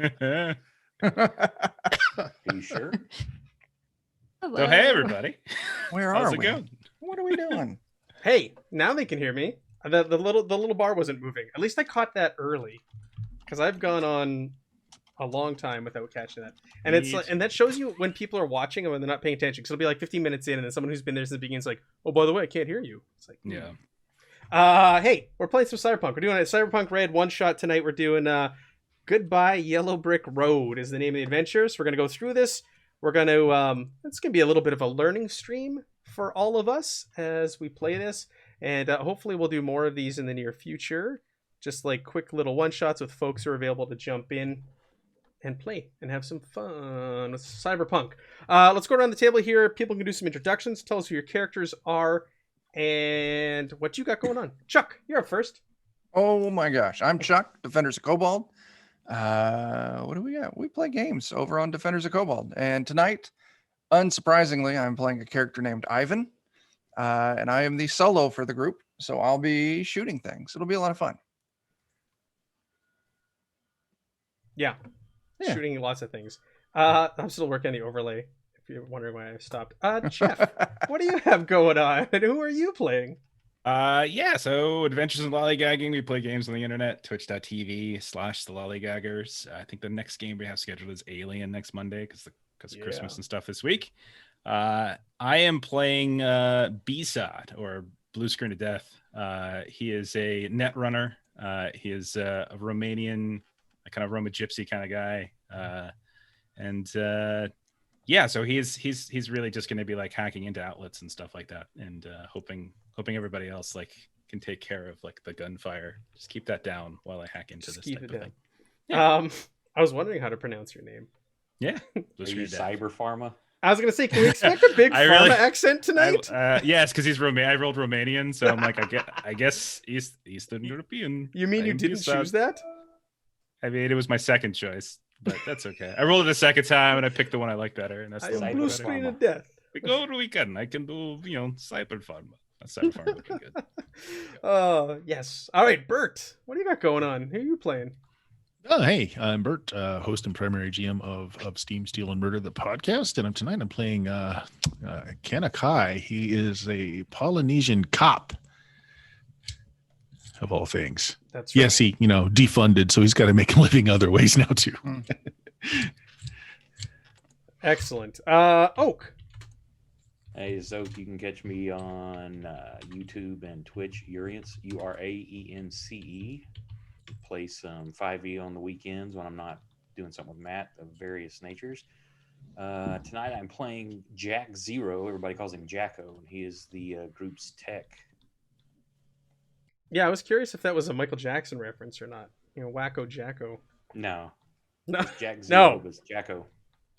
Are you sure? Hello. So hey everybody, Where how's are it we? going? What are we doing? Hey, now they can hear me. The little bar wasn't moving. At least I caught that early, because I've gone on a long time without catching that. And it's like, and that shows you when people are watching and when they're not paying attention. Because it'll be like 15 minutes in, and then someone who's been there since the beginning is like, "Oh, by the way, I can't hear you." It's like, Yeah. Hey, we're playing some Cyberpunk. We're doing a Cyberpunk Red one shot tonight. We're doing Goodbye Yellow Brick Road is the name of the adventure. So we're gonna go through this. We're gonna it's gonna be a little bit of a learning stream for all of us as we play this, and hopefully we'll do more of these in the near future. Just like quick little one shots with folks who are available to jump in and play and have some fun with Cyberpunk. Let's go around the table here. People can do some introductions. Tell us who your characters are and what you got going on. Chuck, you're up first. Oh my gosh. I'm Chuck, Defenders of Cobalt. What do we got? We play games over on Defenders of Cobalt. And tonight, unsurprisingly, I'm playing a character named Ivan. And I am the solo for the group. So I'll be shooting things. It'll be a lot of fun. Yeah. Yeah. Shooting lots of things. I'm still working on the overlay, if you're wondering why I stopped. Jeff, what do you have going on? And who are you playing? Yeah, so Adventures in Lollygagging, we play games on the internet, twitch.tv/the Lollygaggers. I think the next game we have scheduled is Alien next Monday because of Christmas and stuff this week. I am playing B-Sod, or Blue Screen of Death. He is a net runner. He is a Romanian, a kind of Roma gypsy kind of guy. Yeah, so he's really just going to be like hacking into outlets and stuff like that, and hoping everybody else like can take care of like the gunfire. Just keep that down while I hack into this type of thing. Yeah. I was wondering how to pronounce your name. Yeah, Are you Cyber Pharma? I was gonna say, can we expect a big pharma accent tonight? Yes, because he's I rolled Romanian, so I'm like, I guess Eastern European. You mean you didn't choose that? I mean, it was my second choice, but that's okay. I rolled it a second time, and I picked the one I like better, and that's the one. Blue Screen of Death. We go over the weekend. I can do, Cyber Pharma. Cyber Pharma would be good. Oh, yes. All right, Bert, what do you got going on? Who are you playing? Oh, hey, I'm Bert, host and primary GM of Steam, Steel, and Murder, the podcast. And tonight I'm playing Kanakai. He is a Polynesian cop, of all things. That's right. Yes, he, defunded, so he's got to make a living other ways now, too. Excellent. Oak. Hey, Zoke, you can catch me on YouTube and Twitch, Urience, Uraence. Play some 5e on the weekends when I'm not doing something with Matt of various natures. Tonight I'm playing Jack Zero. Everybody calls him Jacko, and he is the group's tech. Yeah, I was curious if that was a Michael Jackson reference or not. Wacko Jacko. No. No. Jack Zero was Jacko.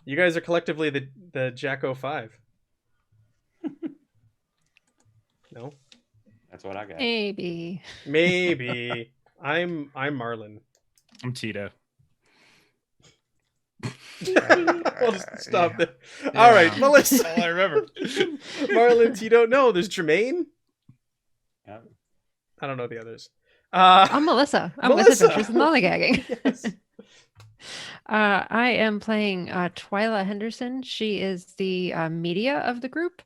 You guys are collectively the Jacko 5. No? That's what I got. Maybe. I'm Marlon. I'm Tito. We'll just stop there. Yeah. All right, Melissa. All I remember. Marlon, Tito. No, there's Jermaine. Yeah. I don't know the others. I'm Melissa. I'm with Adventures in Lollygagging. Yes. I am playing Twyla Henderson. She is the media of the group.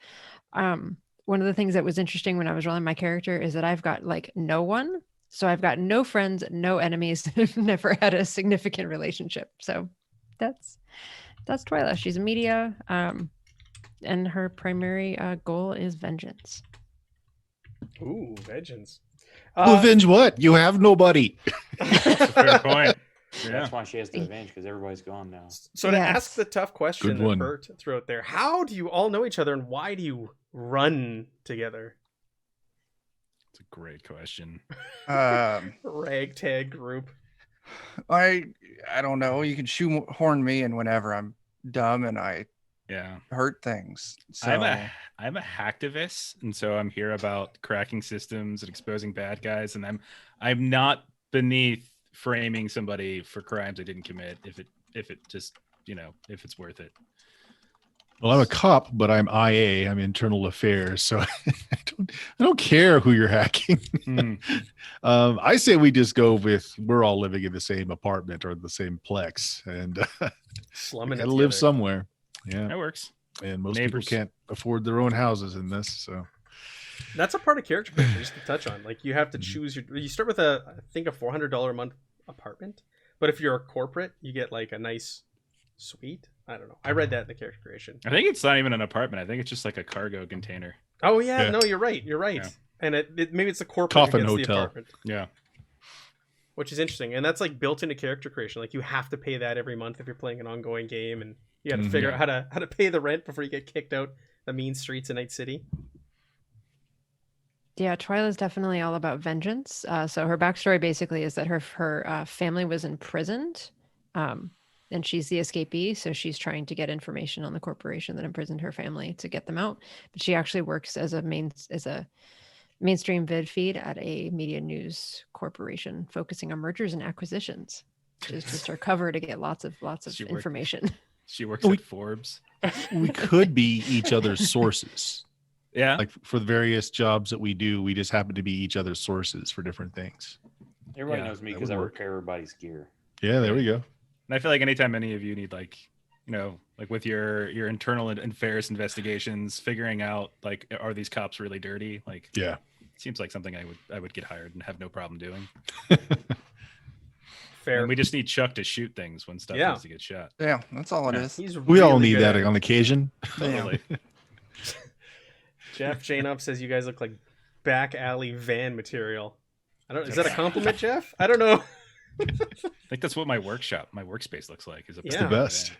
One of the things that was interesting when I was rolling my character is that I've got like no one. So I've got no friends, no enemies. I've never had a significant relationship. So that's Twyla. She's a media, and her primary goal is vengeance. Ooh, vengeance. Avenge what? You have nobody. That's a fair point. Yeah. That's why she has to avenge, because everybody's gone now. So to ask the tough question Good one. that Bert threw out there, how do you all know each other and why do you run together? It's a great question. Ragtag group. I don't know. You can shoehorn me in whenever I'm dumb and I hurt things. So I'm a hacktivist, and so I'm here about cracking systems and exposing bad guys, and I'm not beneath framing somebody for crimes they didn't commit if it just if it's worth it. Well, I'm a cop, but I'm IA. I'm internal affairs, so I don't care who you're hacking. I say we just go with we're all living in the same apartment or the same plex, and Slumming gotta live somewhere. Yeah, That works. and most Neighbors. people can't afford their own houses in this, so That's a part of character creation, just to touch on. Like, you have to choose you start with I think a $400 a month apartment, but if you're a corporate, you get like a nice suite. I don't know. I read that in the character creation. I think it's not even an apartment. I think it's just like a cargo container. Oh yeah, Yeah. no, you're right. Yeah. And maybe it's a corporate Coffin against the hotel. apartment, Yeah. which is interesting. And that's like built into character creation. Like, you have to pay that every month if you're playing an ongoing game, and you got to figure out how to pay the rent before you get kicked out the mean streets of Night City. Yeah, Twyla's definitely all about vengeance. So her backstory basically is that her family was imprisoned, and she's the escapee. So she's trying to get information on the corporation that imprisoned her family to get them out. But she actually works as a mainstream vid feed at a media news corporation focusing on mergers and acquisitions, which is just her cover to get lots of information. She works at Forbes. we could be each other's sources. Yeah. Like for the various jobs that we do, we just happen to be each other's sources for different things. Everybody Yeah, knows me that because would I work. repair everybody's gear. Yeah, there we go. And I feel like anytime any of you need like, like with your internal affairs investigations, figuring out like, are these cops really dirty? Like, Yeah. seems like something I would get hired and have no problem doing. Fair. And we just need Chuck to shoot things when stuff needs to get shot. Yeah, that's all it Yeah. is. He's We all really need good that at it. on occasion. Totally. Jeff Janeup says you guys look like back alley van material. I don't. Is that a compliment, Jeff? I don't know. I think that's what my workspace looks like. Is It's the best.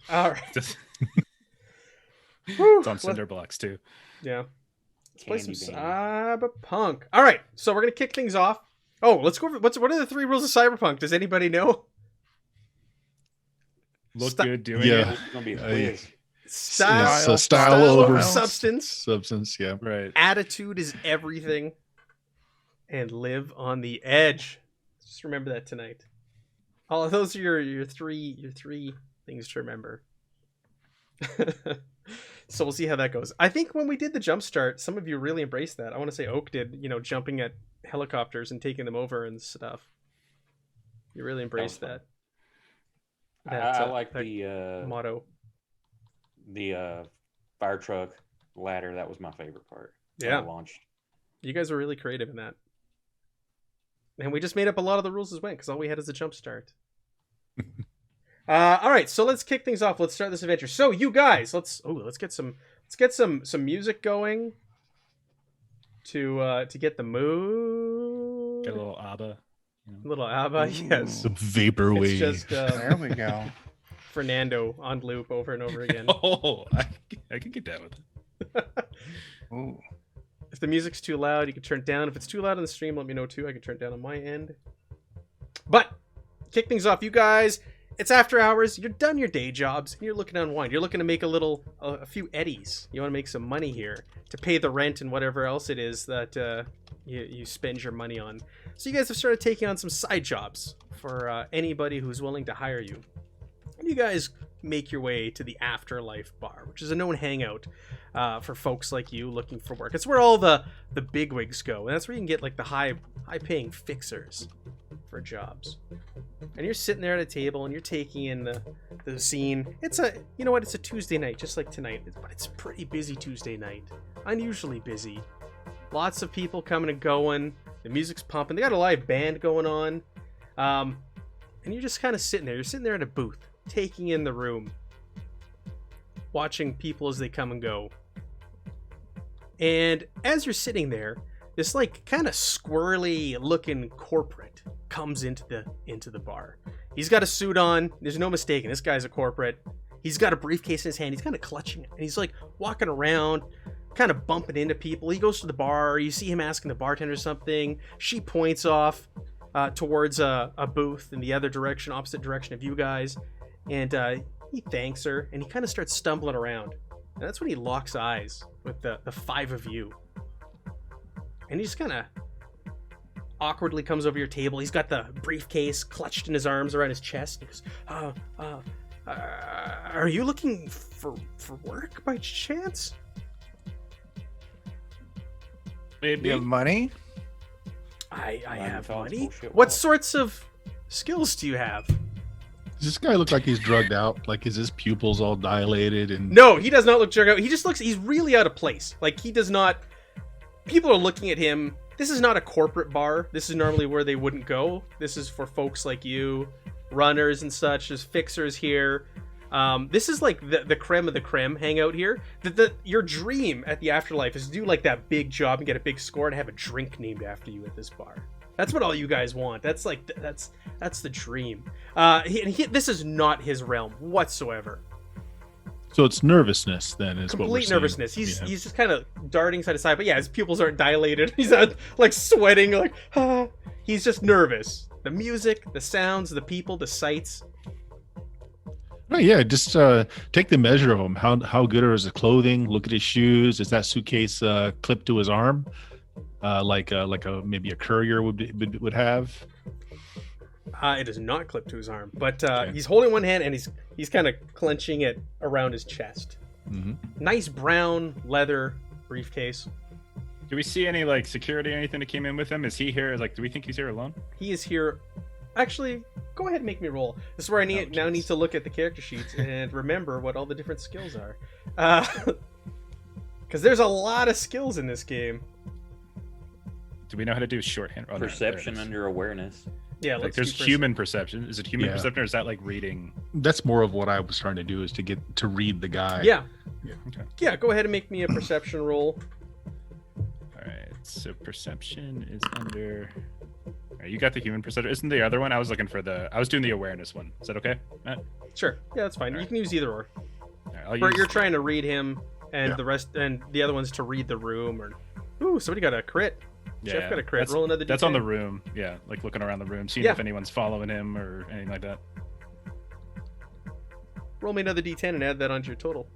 All right. It's Whew. on cinder blocks too. Yeah. Let's play some Candy Cyberpunk. All right, so we're gonna kick things off. Oh, let's go over what are the 3 rules of Cyberpunk? Does anybody know? Look Stop. good doing Yeah. it. It's gonna be a quiz. Style, So style over substance. substance. Yeah. Right. Attitude is everything, and live on the edge. Just remember that tonight. All of those are your three things to remember. So we'll see how that goes. I think when we did the jump start, some of you really embraced that. I want to say Oak did, jumping at helicopters and taking them over and stuff. You really embraced fun. that. I like that the motto. fire truck ladder. That was my favorite part. when Yeah. I launched. You guys were really creative in that. And we just made up a lot of the rules as went because all we had is a jump start. All right, so let's kick things off. Let's start this adventure. So you guys, let's get some music going to get the mood. Get a little ABBA. Little ABBA, yes. The vaporwave. It's just There we go. Fernando on loop over and over again. Oh, I can get down with it. Ooh. If the music's too loud, you can turn it down. If it's too loud on the stream, let me know too. I can turn it down on my end. But kick things off, you guys. It's after hours. You're done your day jobs, and you're looking to unwind. You're looking to make a few eddies. You want to make some money here to pay the rent and whatever else it is that you spend your money on. So you guys have started taking on some side jobs for anybody who's willing to hire you. And you guys make your way to the Afterlife Bar, which is a known hangout for folks like you looking for work. It's where all the bigwigs go, and that's where you can get like the high-paying fixers for jobs. And you're sitting there at a table and you're taking in the scene. It's a Tuesday night, just like tonight, but it's a pretty busy Tuesday night. Unusually busy. Lots of people coming and going. The music's pumping. They got a live band going on. And you're just kind of sitting there. You're sitting there at a booth, taking in the room, watching people as they come and go. And as you're sitting there, this like kind of squirrely looking corporate comes into the bar. He's got a suit on. There's no mistaking. This guy's a corporate. He's got a briefcase in his hand. He's kind of clutching it. And he's like walking around, kind of bumping into people. He goes to the bar. You see him asking the bartender something. She points off towards a booth in the other direction, opposite direction of you guys. And he thanks her. And he kind of starts stumbling around. And that's when he locks eyes with the 5 of you. And he just kind of awkwardly comes over your table. He's got the briefcase clutched in his arms around his chest. He goes, Are you looking for work by chance? Do Maybe. you have money? I have Fellas money. bullshit What wallet. sorts of skills do you have? Does this guy look like he's drugged out? Like, is his pupils all dilated? And No, he does not look jerk out. He just looks, he's really out of place. Like, he does not, people are looking at him. This is not a corporate bar. This is normally where they wouldn't go. This is for folks like you, runners and such. There's fixers here. This is like the creme of the creme hangout here. Your dream at the afterlife is to do like that big job and get a big score and have a drink named after you at this bar. That's what all you guys want. That's like that's the dream. This is not his realm whatsoever. so it's nervousness then is what we're Complete seeing. nervousness. He's Yeah. just kind of darting side to side. But yeah, his pupils aren't dilated. He's not like sweating. Like he's just nervous. The music, the sounds, the people, the sights. Oh yeah, just take the measure of him. How good are his clothing? Look at his shoes. Is that suitcase clipped to his arm, like a maybe a courier would have? It is not clipped to his arm, but Okay. he's holding one hand and he's kind of clenching it around his chest. Mm-hmm. Nice brown leather briefcase. Do we see any like security or anything that came in with him? Is he here? Like, do we think he's here alone? He is here. Actually, go ahead and make me roll. This is where I need Oh, need to look at the character sheets and remember what all the different skills are. Because there's a lot of skills in this game. Do we know how to do shorthand? Oh, no, there it Perception is. under awareness. Yeah, Like, let's there's do human perception. Is it human Yeah. perception, or is that like reading? That's more of what I was trying to do, is to get to read the guy. Yeah, Okay. yeah. Go ahead and make me a perception roll. All right. So perception is under. All right, you got the human perception. Isn't the other one? I was looking for the. I was doing the awareness one. Is that okay, Matt? Sure. Yeah, that's fine. You Alright. can use either or. All right, I'll Bert, use- you're trying to read him, and Yeah. the rest, and the other one's to read the room. Or, ooh, somebody got a crit. Jeff got a crit. That's, Roll another. that's D10. on the room. Yeah, like looking around the room, seeing Yeah. if anyone's following him or anything like that. Roll me another D10 and add that onto your total.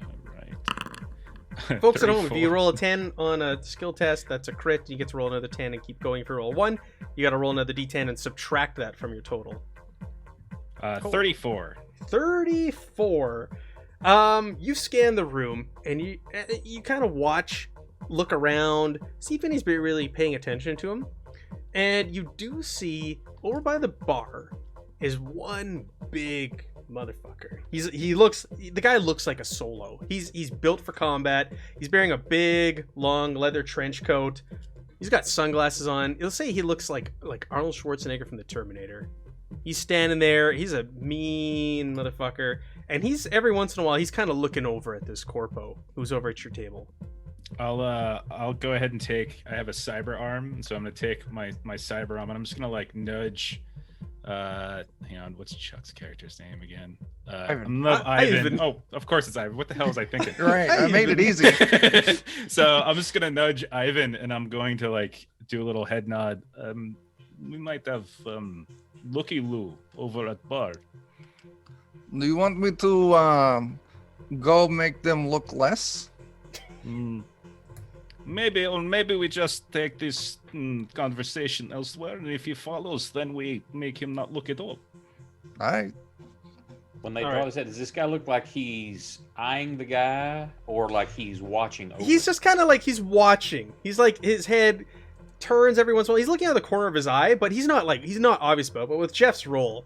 All right. Folks at home, if 34. you roll a 10 on a skill test, that's a crit. You get to roll another 10 and keep going. If you roll 1, you got to roll another D10 and subtract that from your total. 34. 34. You scan the room and you kind of watch, look around, see if anybody's really paying attention to him. And you do see over by the bar is one big motherfucker. The guy looks like a solo. He's built for combat. He's wearing a big long leather trench coat. He's got sunglasses on. You'll say he looks like Arnold Schwarzenegger from the Terminator. He's standing there. He's a mean motherfucker. And he's every once in a while he's kind of looking over at this corpo who's over at your table. I'll go ahead and take. I have a cyber arm, so I'm gonna take my cyber arm, and I'm just gonna like nudge. Hang on, what's Chuck's character's name again? Ivan. Ivan. Oh, of course it's Ivan. What the hell was I thinking? Right, I made it easy. So I'm just gonna nudge Ivan, and I'm going to like do a little head nod. We might have Looky Lou over at bar. Do you want me to go make them look less? Maybe, or maybe we just take this conversation elsewhere, and if he follows, then we make him not look at all. When they All draw right. this head, does this guy look like he's eyeing the guy or like he's watching over? He's just kind of like he's watching. He's like his head turns every once in a while. He's looking out the corner of his eye, but he's not obvious about it. But with Jeff's roll,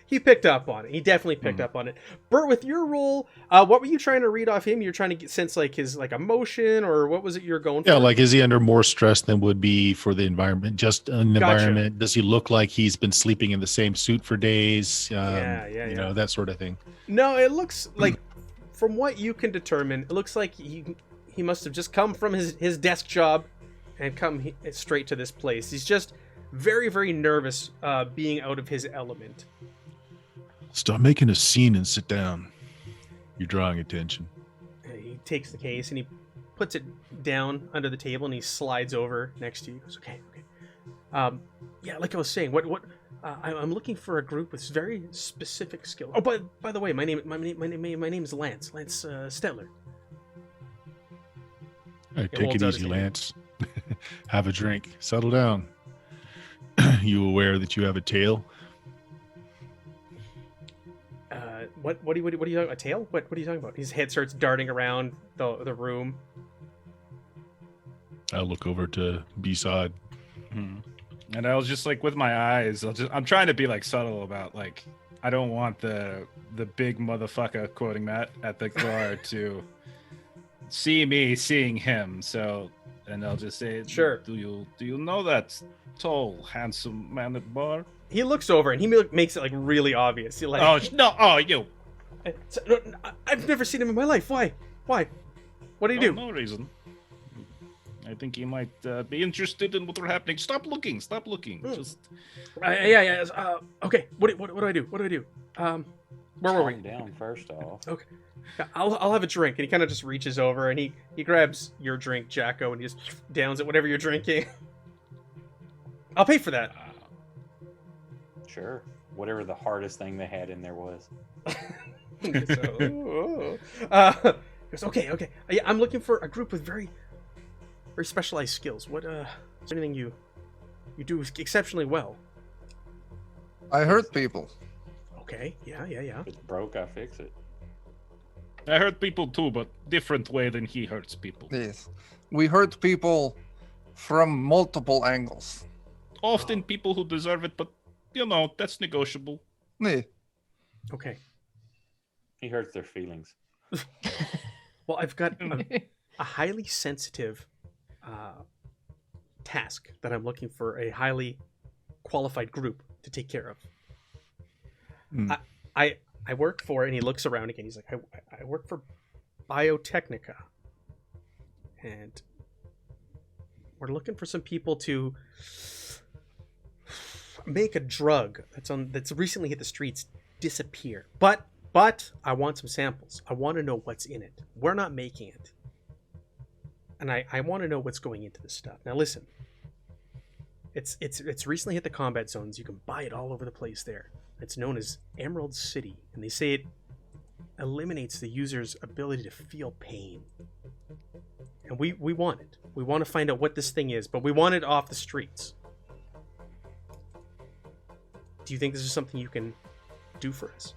he picked up on it. He definitely picked up on it. Bert, with your roll, what were you trying to read off him? You're trying to sense like his like emotion, or what was it you're going for? Yeah, like, is he under more stress than would be for the environment? Just an Gotcha. environment. Does he look like he's been sleeping in the same suit for days? Yeah, You know, that sort of thing. No, it looks like, from what you can determine, it looks like he must have just come from his desk job and come straight to this place. He's just very, very nervous being out of his element. Stop making a scene and sit down. You're drawing attention. He takes the case and he puts it down under the table and he slides over next to you. He goes, okay. Yeah, like I was saying, I'm looking for a group with very specific skill. Oh, by the way, my name is Lance Stetler. All right, It take holds it out easy, his hand. Lance. Have a drink. Settle down. You aware that you have a tail? What are you talking about? A tail? What are you talking about? His head starts darting around the room. I look over to B-Sod. And I was just like, with my eyes, I'm trying to be like subtle about like, I don't want the big motherfucker, quoting Matt, at the bar to see me seeing him. So, and I'll just say, Sure. Do you know that tall, handsome man at the bar? He looks over and he makes it like really obvious. He's like, Oh no! Oh, you. I've never seen him in my life. Why? What do you do? No reason. I think he might be interested in what's happening. Stop looking. Just. Yeah. Okay. What do I do? Where were we? Calm down first off. Okay. I'll have a drink. And he kind of just reaches over and he grabs your drink, Jacko, and he just downs it, whatever you're drinking. I'll pay for that. Sure. Whatever the hardest thing they had in there was. He goes, okay. Yeah, I'm looking for a group with very, very specialized skills. What is there anything you do exceptionally well? I hurt people. Okay. Yeah. If it's broke, I fix it. I hurt people too, but different way than he hurts people. Yes. We hurt people from multiple angles. Often people who deserve it, but that's negotiable. Yeah. Okay. He hurts their feelings. Well, I've got a highly sensitive task that I'm looking for a highly qualified group to take care of. I work for, and he looks around again. He's like, I work for Biotechnica, and we're looking for some people to make a drug that's recently hit the streets disappear. But I want some samples. I want to know what's in it. We're not making it. And I want to know what's going into this stuff. Now listen. It's recently hit the combat zones. You can buy it all over the place there. It's known as Emerald City, and they say it eliminates the user's ability to feel pain. And we want it. We want to find out what this thing is, but we want it off the streets. Do you think this is something you can do for us?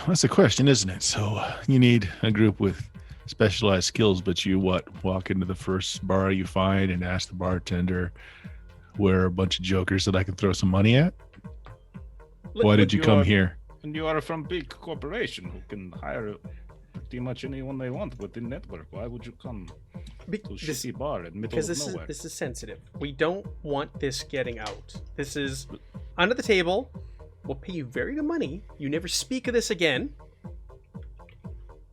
That's the question, isn't it? So you need a group with specialized skills, but you walk into the first bar you find and ask the bartender, "Where are a bunch of jokers that I can throw some money at? Why did you come here?" And you are from big corporation who can hire pretty much anyone they want within network. Why would you come to a shitty bar in the middle of nowhere? This is sensitive. We don't want this getting out. This is under the table. We'll pay you very good money. You never speak of this again.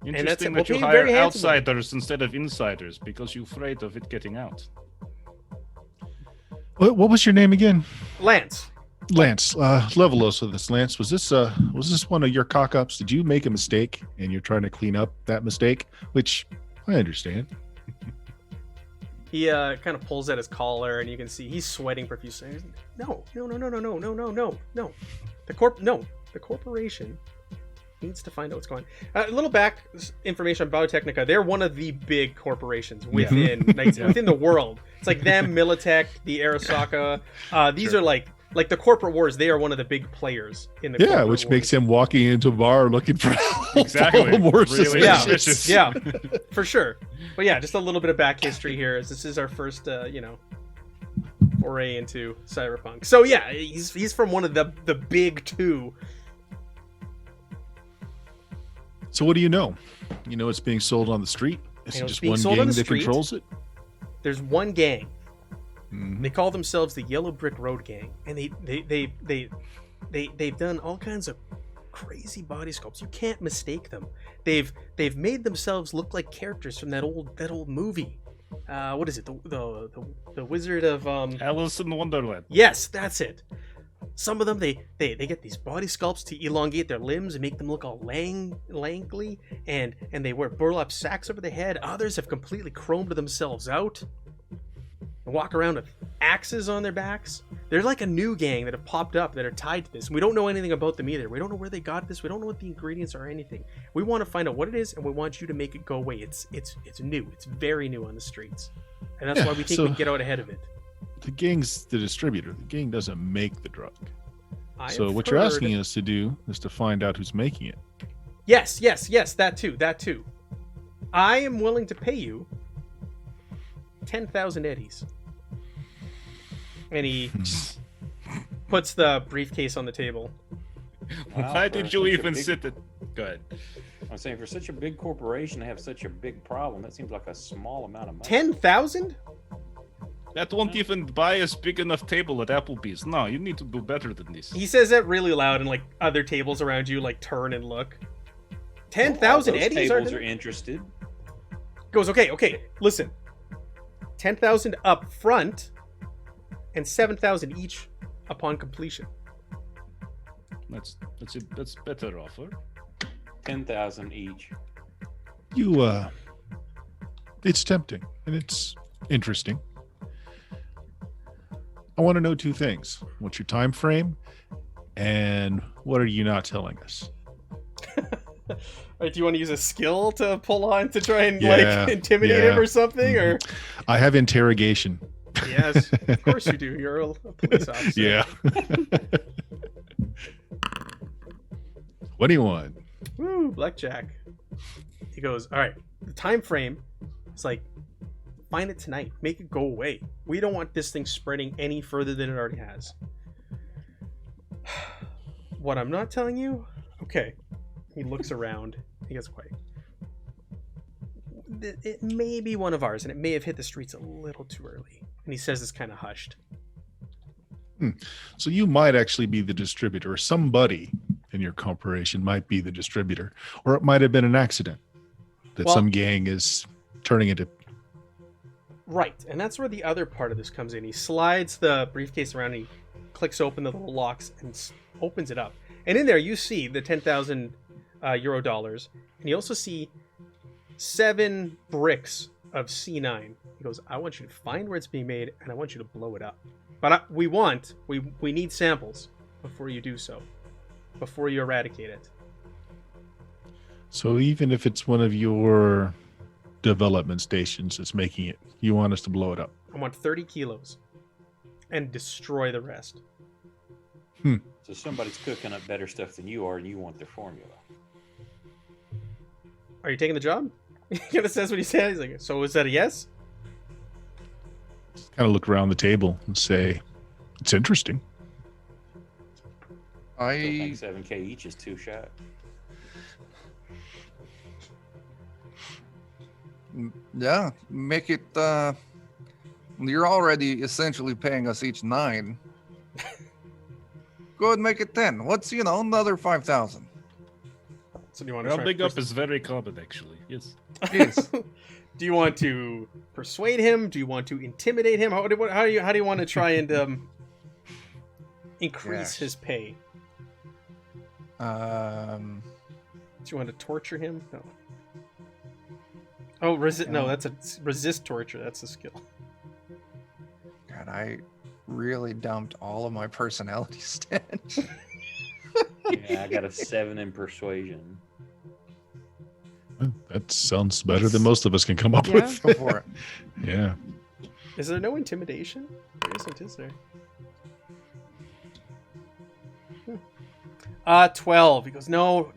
Interesting We'll that you pay you very hire handsomely. outsiders instead of insiders because you're afraid of it getting out. What was your name again? Lance. Lance. Level us with this, Lance. Was this one of your cock-ups? Did you make a mistake and you're trying to clean up that mistake? Which I understand. He kind of pulls at his collar, and you can see he's sweating profusely. No. The corporation needs to find out what's going on. A little back information on Biotechnica. They're one of the big corporations within within the world. It's like them, Militech, the Arasaka. These are like the corporate wars. They are one of the big players in the corporate which wars. makes him walking into a bar looking for Exactly. more Really suspicious. Yeah, for sure. But yeah, just a little bit of back history here, as this is our first, foray into Cyberpunk. So yeah, he's from one of the big two. So what do you know? You know it's being sold on the street? Is I it know it's just being one sold on gang the that street. controls it? There's one gang. Mhm. They call themselves the Yellow Brick Road Gang, and they've done all kinds of crazy body sculpts. You can't mistake them. They've made themselves look like characters from that old movie. What is it? The Wizard of Alice in Wonderland. Yes, that's it. Some of them they get these body sculpts to elongate their limbs and make them look all langly, and they wear burlap sacks over their head. Others have completely chromed themselves out and walk around with axes on their backs. They're like a new gang that have popped up that are tied to this. We don't know anything about them either. We don't know where they got this. We don't know what the ingredients are or anything. We want to find out what it is, and we want you to make it go away. It's new. It's very new on the streets, and that's why we think we can get out ahead of it. The gang's the distributor. The gang doesn't make the drug. So what you're asking us to do is to find out who's making it. Yes, that too. I am willing to pay you 10,000 eddies. And he puts the briefcase on the table. Wow, Why for did you such a even big- sit it? Go ahead. I'm saying for such a big corporation to have such a big problem, that seems like a small amount of money. 10,000? That won't even buy us big enough table at Applebee's. No, you need to do better than this. He says that really loud, and like other tables around you like turn and look. 10,000 All those eddies tables are interested. Goes, okay, listen. 10,000 up front and 7,000 each upon completion. That's better offer. 10,000 each. It's tempting and it's interesting. I want to know two things. What's your time frame? And what are you not telling us? Right, do you want to use a skill to pull on to try and Yeah, like intimidate him or something? Or I have interrogation. yes, of course you do. You're a police officer. Yeah. 21. Woo, blackjack. He goes, all right, the time frame is like, find it tonight. Make it go away. We don't want this thing spreading any further than it already has. What I'm not telling you? Okay. He looks around. He gets quiet. It may be one of ours, and it may have hit the streets a little too early. And he says it's kind of hushed. So you might actually be the distributor, or somebody in your corporation might be the distributor, or it might have been an accident that Well- some gang is turning into. Right, and that's where the other part of this comes in. He slides the briefcase around, and he clicks open the little locks and opens it up. And in there, you see the 10,000 euro dollars, and you also see 7 bricks of C9. He goes, I want you to find where it's being made, and I want you to blow it up. But we need samples before you do so, before you eradicate it. So even if it's one of your development stations that's making it, you want us to blow it up. I want 30 kilos and destroy the rest. So somebody's cooking up better stuff than you are, and you want their formula. Are you taking the job? He kind of says what he said. He's like, so is that a yes? Kind of look around the table and say, it's interesting. So I think 7K each is too shy. Yeah, make it. You're already essentially paying us each 9. Go ahead and make it 10. What's another 5,000? So do you want to Well, try big and up is very common, actually. Yes. Yes. Do you want to persuade him? Do you want to intimidate him? How do you want to try and increase Yes. his pay? Do you want to torture him? No. Oh, resist. No, that's a resist torture. That's a skill. God, I really dumped all of my personality stats. Yeah, I got a 7 in persuasion. That sounds better than most of us can come up Yeah. with. Go for it. Yeah. Is there no intimidation? There isn't, is there? 12. He goes, no,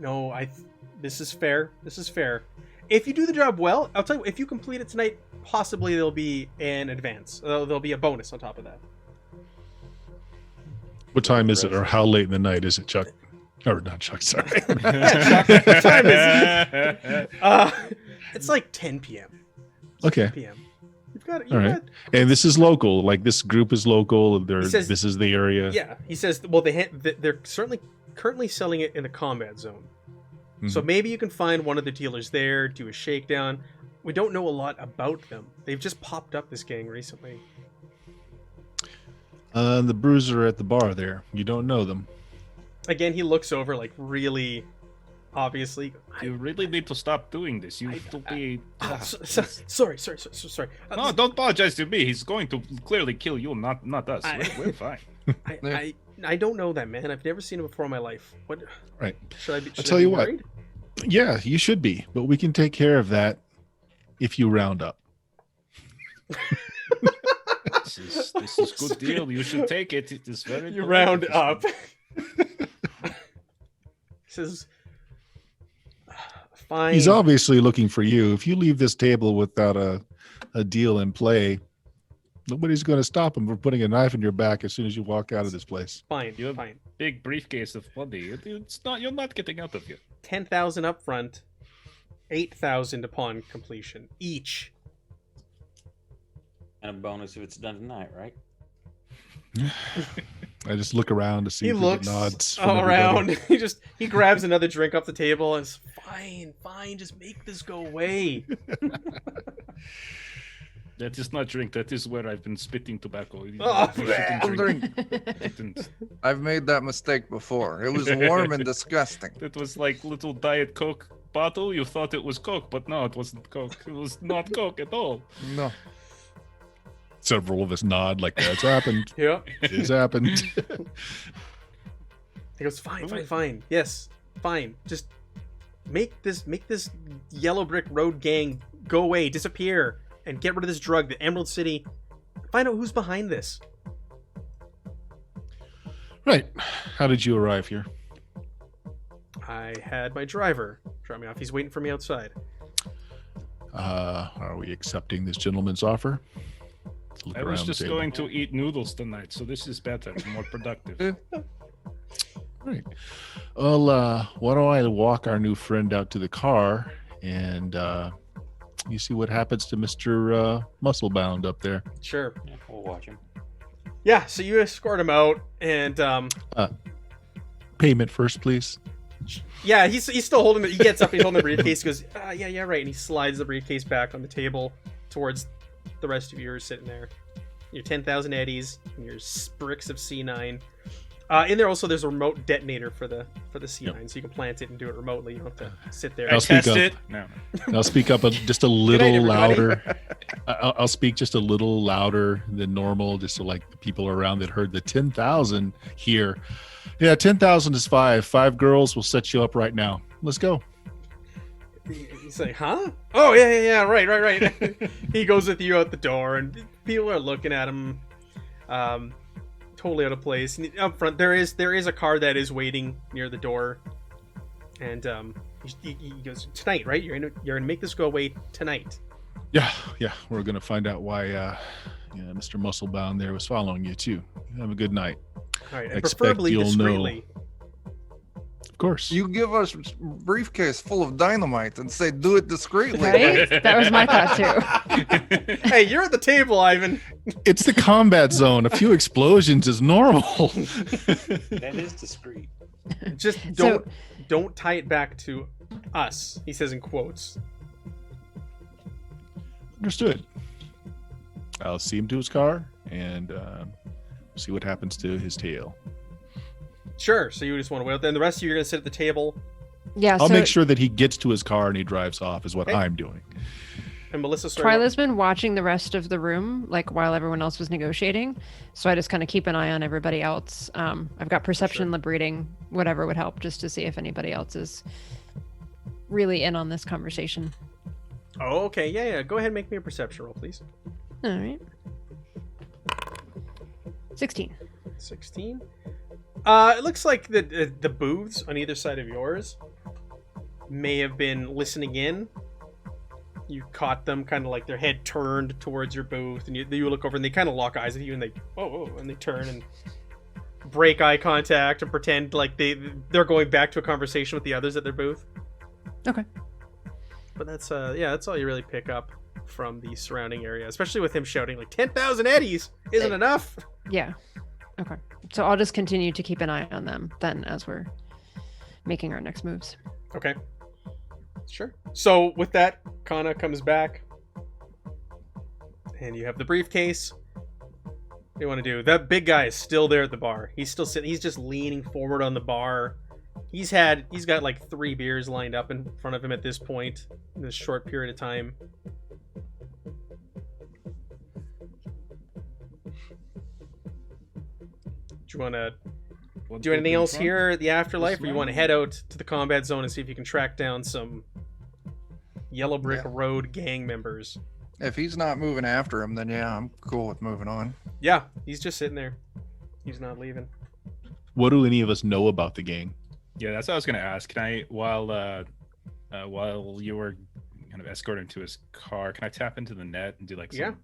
this is fair. This is fair. If you do the job well, I'll tell you, if you complete it tonight, possibly there'll be an advance. There'll be a bonus on top of that. What time is it, or how late in the night is it, Chuck? Or not Chuck, sorry. Yeah, Chuck, what time is it? It's like 10 p.m. Okay. p.m. You've got. All right. And this is local. Like, this group is local. He says- This is the area. Yeah, he says. Well, they're certainly currently selling it in the combat zone. So Mhm. maybe you can find one of the dealers there, do a shakedown. We don't know a lot about them. They've just popped up, this gang, recently. The bruiser at the bar there. You don't know them. Again, he looks over, like, really obviously. You really need to stop doing this. You have to be. Sorry. No, don't apologize to me. He's going to clearly kill you, not us. We're fine. I don't know that, man. I've never seen him before in my life. What? Right. Should I be? I'll tell you what. worried? Yeah, you should be. But we can take care of that if you round up. This is good deal. You should take it. It is very. You polite round of this up. man. Says, fine. He's obviously looking for you. If you leave this table without a deal in play, nobody's going to stop him from putting a knife in your back as soon as you walk out of this place. Fine, You have fine. big briefcase of money. It's not. You're not getting out of here. 10,000 up front, 8,000 upon completion each. And a bonus if it's done tonight, right? I just look around to see He if looks we get nods from all everybody. around. He grabs another drink off the table and says, fine, just make this go away. That is not drink. That is where I've been spitting tobacco. Oh, You shouldn't drink. Shouldn't. I've made that mistake before. It was warm and disgusting. That was like little Diet Coke bottle. You thought it was Coke, but no, it wasn't Coke. It was not Coke at all. No. Several of us nod like that's happened. Yeah. It's happened. He goes, fine. Yes, fine. Just make this Yellow Brick Road gang go away, disappear, and get rid of this drug. The Emerald City. Find out who's behind this. Right. How did you arrive here? I had my driver drop me off. He's waiting for me outside. Are we accepting this gentleman's offer? Let's look I around was the just table. going to eat noodles tonight, so this is better, more productive. Right. Well, why don't I walk our new friend out to the car and you see what happens to Mr. Musclebound up there. Sure. Yeah, we'll watch him. Yeah, so you escort him out, and Payment first, please. yeah, he's still holding it. He gets up, he's holding the briefcase, he goes, yeah, right, and he slides the briefcase back on the table towards the rest of you who are sitting there. Your 10,000 eddies, and your bricks of C9. In there also, there's a remote detonator for the C9, so you can plant it and do it remotely. You don't have to sit there. I'll speak Test up. it. No. I'll speak up just a night, little everybody. louder. I'll speak just a little louder than normal, just so like the people around that heard the 10,000 here. Yeah, 10,000 is 5. 5 girls will set you up right now. Let's go. He's like, huh? Oh, yeah, right. He goes with you out the door, and people are looking at him, totally out of place. And up front, there is a car that is waiting near the door, and he goes, tonight, right? You're gonna make this go away tonight. Yeah, we're gonna find out why Mr. Musclebound there was following you too. Have a good night. All right, and Expect preferably you'll know. discreetly. Of course. You give us a briefcase full of dynamite and say, do it discreetly. Right? That was my thought too. Hey, you're at the table, Ivan. It's the combat zone. A few explosions is normal. That is discreet. Just So- don't tie it back to us. He says in quotes. Understood. I'll see him to his car and see what happens to his tail. Sure. So you just want to wait out there, and the rest of you are gonna sit at the table. Yeah, I'll so make sure that he gets to his car and he drives off is what Okay. I'm doing. And Melissa, sorry, Twyla's been watching the rest of the room, like while everyone else was negotiating. So I just kind of keep an eye on everybody else. I've got perception, lib reading, whatever would help, just to see if anybody else is really in on this conversation. Oh, okay. Yeah. Go ahead and make me a perception roll, please. All right. 16. 16. It looks like the booths on either side of yours may have been listening in. You caught them kind of like their head turned towards your booth, and you look over and they kind of lock eyes with you, and they whoa, and they turn and break eye contact and pretend like they're going back to a conversation with the others at their booth. Okay. But that's all you really pick up from the surrounding area, especially with him shouting like 10,000 eddies isn't enough. Yeah. Okay. So I'll just continue to keep an eye on them then as we're making our next moves. Okay. Sure. So with that, Kana comes back, and you have the briefcase. What do you want to do? That big guy is still there at the bar. He's still sitting. He's just leaning forward on the bar. He's got like 3 beers lined up in front of him at this point in this short period of time. Do you want to do anything else here at the Afterlife, or you want to head out to the combat zone and see if you can track down some Yellow Brick Road gang members? If he's not moving after him, then yeah, I'm cool with moving on. Yeah, he's just sitting there. He's not leaving. what do any of us know about the game? Yeah, that's what I was gonna ask. Can I, while you were kind of escorting to his car, can I tap into the net and do like some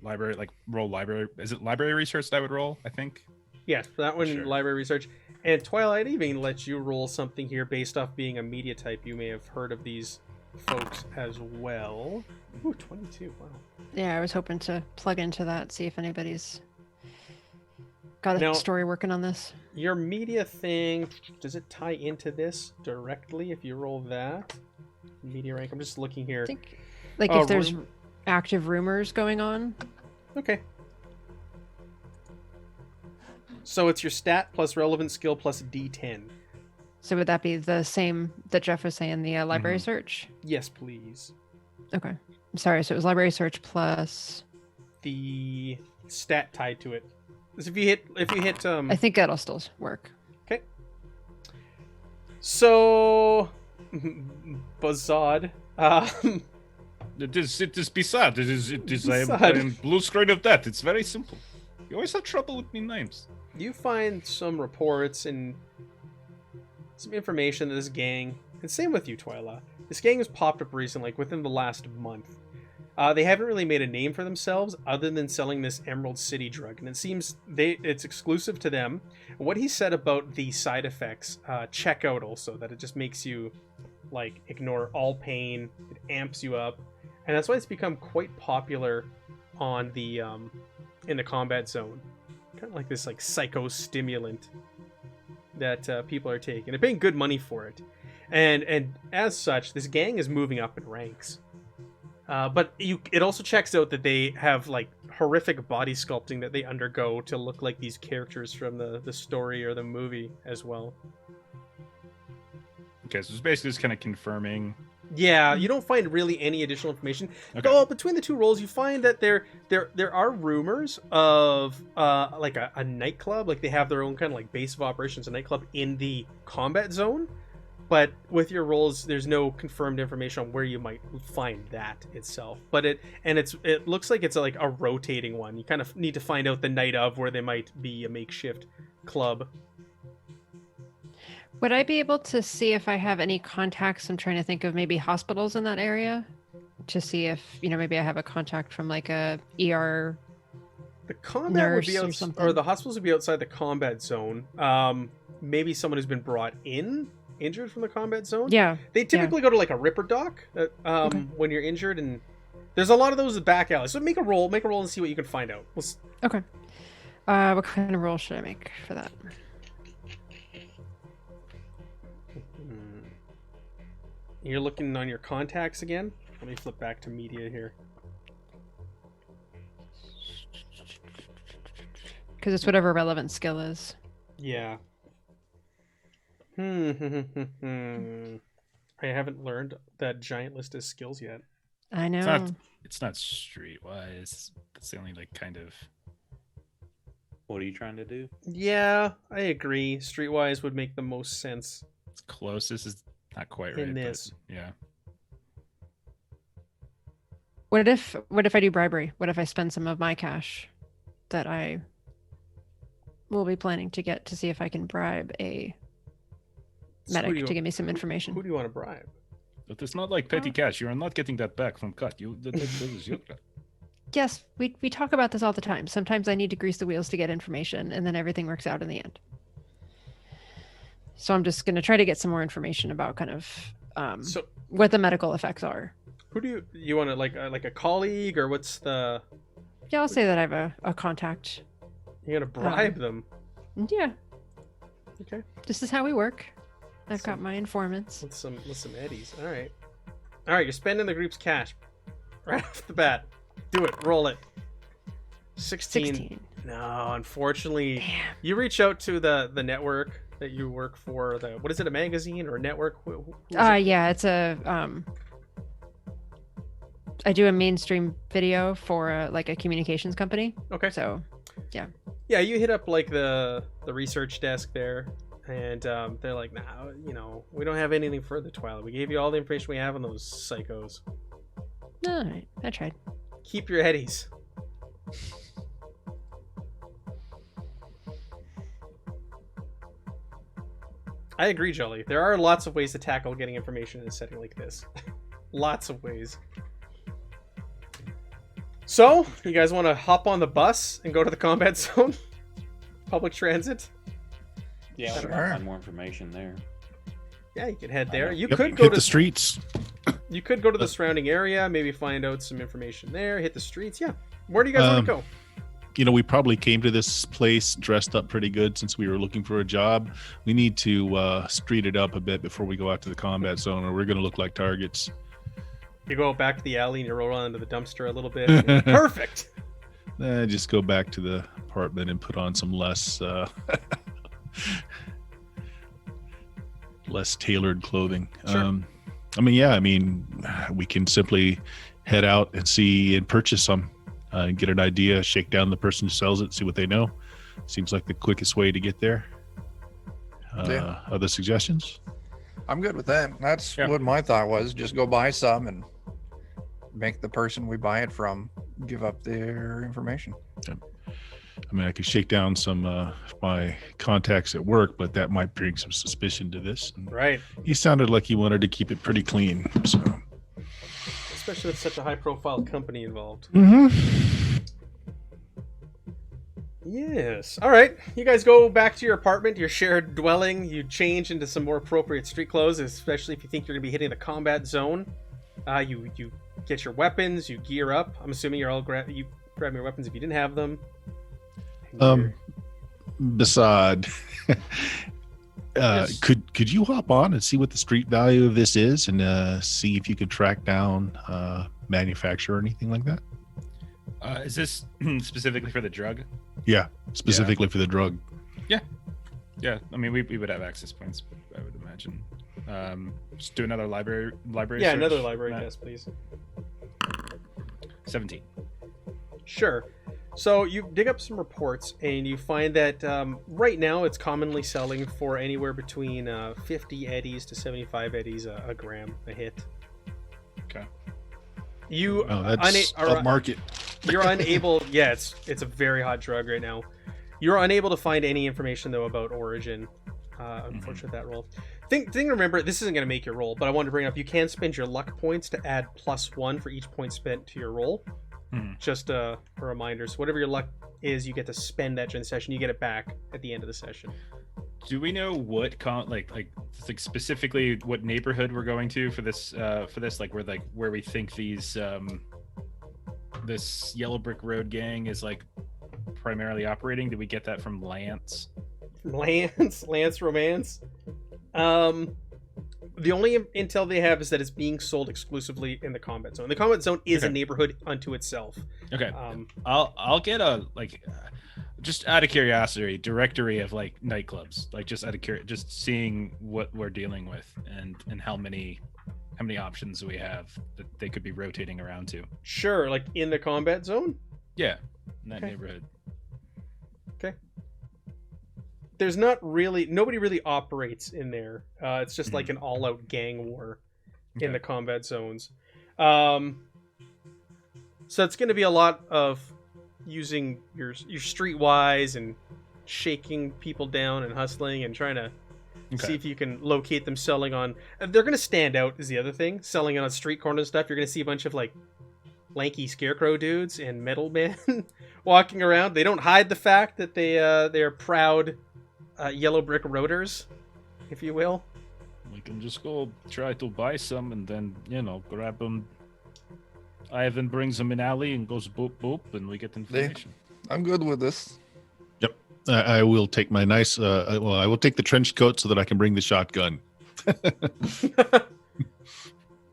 library, like roll library? Is it library research that I would roll? I think. Yes, for that one, Sure. library research. And Twilight even lets you roll something here based off being a media type. You may have heard of these folks as well. Ooh, 22. Wow. Yeah, I was hoping to plug into that, see if anybody's got a Now- story working on this. Your media thing, does it tie into this directly if you roll that? Media rank. I'm just looking here. I think, like, Oh, if there's active rumors going on. Okay. So it's your stat plus relevant skill plus D10. So would that be the same that Jeff was saying, the library search? Yes, please. Okay. Sorry, so it was library search plus... The stat tied to it. So if you hit I think that'll still work. Okay. So Bazad. It is bizarre. It is I Bizarre. am blue screen of that. It's very simple. You always have trouble with me names. You find some reports and some information that this gang, and same with you, Twyla. This gang has popped up recently, like within the last month. They haven't really made a name for themselves other than selling this Emerald City drug, and it seems it's exclusive to them. What he said about the side effects check out also, that it just makes you like ignore all pain, it amps you up, and that's why it's become quite popular on the in the combat zone. Kind of like this like psychostimulant that people are taking. They're paying good money for it, and as such, this gang is moving up in ranks. But it also checks out that they have like horrific body sculpting that they undergo to look like these characters from the story or the movie as well. Okay, so it's basically just kind of confirming. Yeah, you don't find really any additional information. Okay. Though between the two roles, you find that there are rumors of like a nightclub, like they have their own kind of like base of operations, a nightclub in the combat zone. But with your roles, there's no confirmed information on where you might find that itself. But it looks like it's like a rotating one. You kind of need to find out the night of where they might be a makeshift club. Would I be able to see if I have any contacts? I'm trying to think of maybe hospitals in that area to see if, maybe I have a contact from like a ER. The combat would be Nurse or outside, something. or the hospitals would be outside the combat zone. Maybe someone who's been brought in injured from the combat zone. Yeah. They typically go to like a Ripper dock when you're injured, and there's a lot of those at back alleys. So make a roll and see what you can find out. Okay. What kind of roll should I make for that? You're looking on your contacts again. Let me flip back to media here. Because it's whatever relevant skill is. Yeah. I haven't learned that giant list of skills yet. I know. It's not streetwise. That's the only like kind of. What are you trying to do? Yeah, I agree. Streetwise would make the most sense. It's close. This is not quite In right. this. But yeah. What if I do bribery? What if I spend some of my cash that I will be planning to get to see if I can bribe a So medic to give me some information? Who do you want to bribe? But it's not like petty cash. You are not getting that back from cut. That is your cut. Yes, we talk about this all the time. Sometimes I need to grease the wheels to get information, and then everything works out in the end. So I'm just going to try to get some more information about kind of So what the medical effects are. who do you want to like a colleague, or what's the? Yeah, I'll say that I have a contact. You're gonna bribe them. Yeah, Okay. this is how we work. I've So- got my informants. With some eddies. All right. You're spending the group's cash right off the bat. Do it. Roll it. 16. No, unfortunately, Damn. you reach out to the network that you work for. What is it? A magazine or a network? Who is it? Yeah, it's a I do a mainstream video for like a communications company. Okay. So Yeah, you hit up like the research desk there, and they're like, "Nah, we don't have anything further, Twilight. We gave you all the information we have on those psychos. all right, I tried. Keep your eddies." I agree, Jolly. There are lots of ways to tackle getting information in a setting like this. Lots of ways. So, you guys want to hop on the bus and go to the combat zone? Public transit? Yeah, Sure. I'll find more information there. Yeah, you can head there. You Yep, could hit go to the streets. You could go to the surrounding area, maybe find out some information there, hit the streets. Yeah. Where do you guys want to go? You know, we probably came to this place dressed up pretty good since we were looking for a job. We need to street it up a bit before we go out to the combat zone, or we're going to look like targets. You go back to the alley and you roll onto the dumpster a little bit. Perfect. Just go back to the apartment and put on some less less tailored clothing. Sure. I mean, we can simply head out and see and purchase some and get an idea, shake down the person who sells it, see what they know. Seems like the quickest way to get there. Yeah. Other suggestions? I'm good with that. That's what my thought was. Just go buy some and make the person we buy it from give up their information. I mean, I could shake down some of my contacts at work, but that might bring some suspicion to this. And Right. he sounded like he wanted to keep it pretty clean. So, Especially with such a high-profile company involved. Yes. All right. You guys go back to your apartment, your shared dwelling. You change into some more appropriate street clothes, especially if you think you're going to be hitting the combat zone. You get your weapons. You gear up. I'm assuming you're all you grab your weapons if you didn't have them. Basad, Yes. could you hop on and see what the street value of this is, and see if you could track down manufacturer or anything like that? Is this specifically for the drug? Yeah, specifically for the drug. Yeah. I mean, we would have access points, I would imagine. Just do another library. Yeah, search, another library. Matt. Yes, please. 17. Sure. So you dig up some reports and you find that right now it's commonly selling for anywhere between 50 eddies to 75 eddies a gram a hit. Okay. You that's up market. You're unable. Yeah, it's a very hot drug right now. You're unable to find any information though about origin. Unfortunate that roll. Thing to remember, this isn't going to make your roll, but I wanted to bring up. You can spend your luck points to add +1 for each point spent to your roll. Just a reminder. So whatever your luck is, you get to spend that during the session. You get it back at the end of the session. Do we know what like specifically what neighborhood we're going to for this like where we think these this Yellow Brick Road gang is like primarily operating? Did we get that from Lance? Lance Romance. The only intel they have is that it's being sold exclusively in the combat zone. The combat zone is a neighborhood unto itself. Okay. I'll get a just out of curiosity directory of like nightclubs, like just out of just seeing what we're dealing with and how many options we have that they could be rotating around to. Sure, like in the combat zone? Yeah, in that neighborhood. Okay. There's nobody really operates in there. It's just like an all-out gang war in the combat zones. So it's going to be a lot of using your streetwise and shaking people down and hustling and trying to see if you can locate them selling on. They're going to stand out is the other thing. Selling on street corner stuff. You're going to see a bunch of like lanky scarecrow dudes and metal men walking around. They don't hide the fact that they're proud Yellow Brick Roaders, if you will. We can just go try to buy some and then, grab them. Ivan brings them in alley and goes boop boop and we get information. I'm good with this. Yep. I will take my I will take the trench coat so that I can bring the shotgun.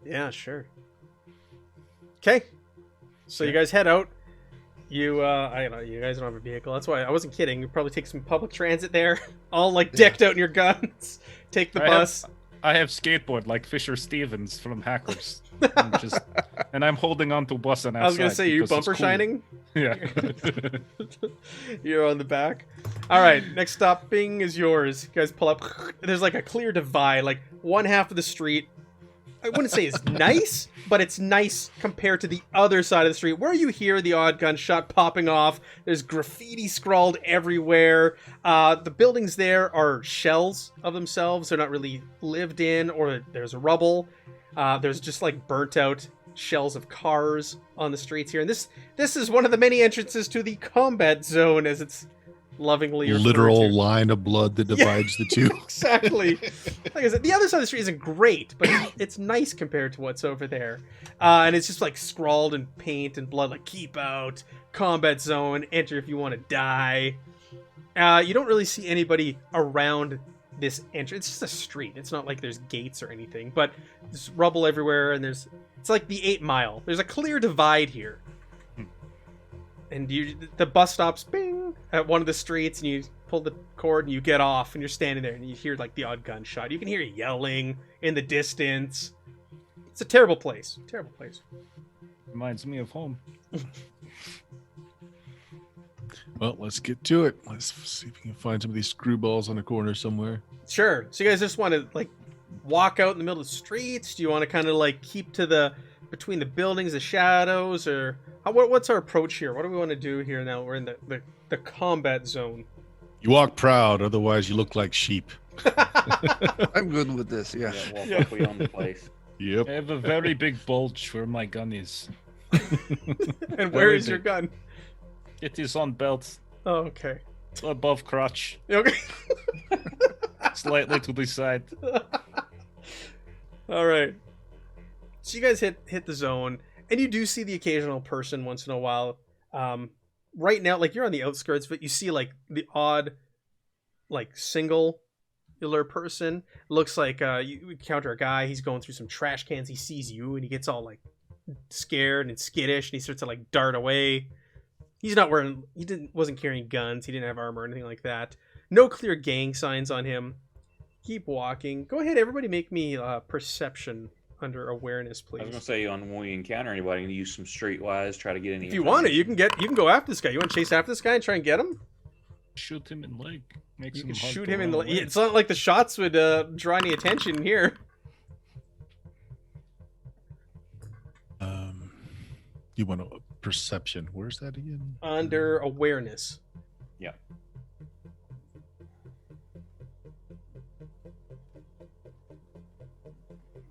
Yeah, sure. Okay. So you guys head out. You guys don't have a vehicle. That's why I wasn't kidding. You probably take some public transit there, all like decked out in your guns. Take the bus. I have skateboard like Fisher Stevens from Hackers. And I'm holding on to bus and outside. I was gonna say, you bumper shining? Yeah. You're on the back. All right, next stopping is yours. You guys pull up. There's like a clear divide. Like one half of the street I wouldn't say it's nice, but it's nice compared to the other side of the street where you hear the odd gunshot popping off. There's graffiti scrawled everywhere. The buildings there are shells of themselves. They're not really lived in, or there's rubble. There's just like burnt out shells of cars on the streets here. And this is one of the many entrances to the combat zone, as it's lovingly literal line of blood that divides the two. Exactly. Like I said, the other side of the street isn't great, but it's nice compared to what's over there. And it's just like scrawled in paint and blood, like keep out, combat zone, enter if you want to die. You don't really see anybody around this entrance. It's just a street. It's not like there's gates or anything, but there's rubble everywhere, and it's like the 8 Mile. There's a clear divide here. And the bus stops, bing, at one of the streets, and you pull the cord and you get off, and you're standing there, and you hear like the odd gunshot. You can hear yelling in the distance. It's a terrible place. Terrible place. Reminds me of home. Well, let's get to it. Let's see if we can find some of these screwballs on a corner somewhere. Sure. So you guys just want to like walk out in the middle of the streets? Do you want to kind of like keep to between the buildings, the shadows, or what's our approach here? What do we want to do here now? We're in the combat zone. You walk proud, otherwise you look like sheep. I'm good with this. Yeah. Walk up, we own the place. Yep. I have a very big bulge where my gun is. And where is your gun? It is on belt, Oh, okay. above crotch, Okay. slightly to the side. All right. So you guys hit the zone, and you do see the occasional person once in a while. Right now, like you're on the outskirts, but you see like the odd, like singular person. Looks like you encounter a guy. He's going through some trash cans. He sees you, and he gets all like scared and skittish, and he starts to like dart away. He's not wearing. Wasn't carrying guns. He didn't have armor or anything like that. No clear gang signs on him. Keep walking. Go ahead, everybody. Make me perception under awareness, please. I was gonna say, when we encounter anybody, you can use some streetwise, try to get any. If you want it, you can go after this guy. You want to chase after this guy and try and get him? Shoot him in the leg. Makes You him can hard shoot to him in the. run away. It's not like the shots would draw any attention here. You want a perception? Where's that again? Under awareness. Yeah.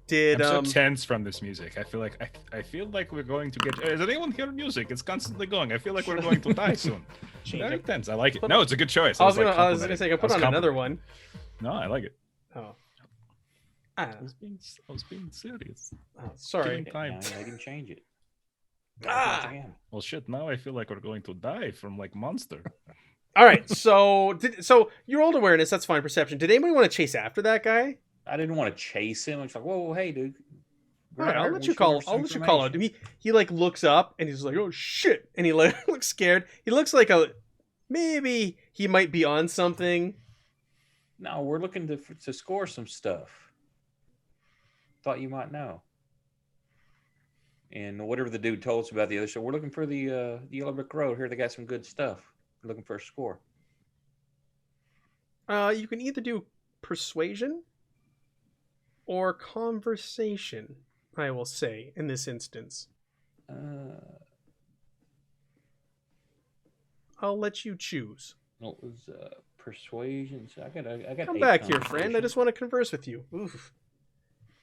Did I'm so tense from this music. I feel like we're going to get. Is anyone hearing music? It's constantly going. I feel like we're going to die soon. Very tense. I like it. No, it's a good choice. I was gonna say I put on another one. No, I like it. Oh. I was being serious. Oh, sorry. Giving time. I can change it. Well, shit. Now I feel like we're going to die from like monster. All right. So your old awareness. That's fine. Perception. Did anybody want to chase after that guy? I didn't want to chase him. It's like, whoa, hey, dude. All right, I'll let you call out. He like looks up and he's like, oh shit, and he like looks scared. He looks like maybe he might be on something. No, we're looking to score some stuff. Thought you might know. And whatever the dude told us about the other show, we're looking for the Yellow Brick Road. Here they got some good stuff. We're looking for a score. You can either do persuasion or conversation, I will say, in this instance. I'll let you choose. What was persuasion? So I got. Come back here, friend. I just want to converse with you. Oof.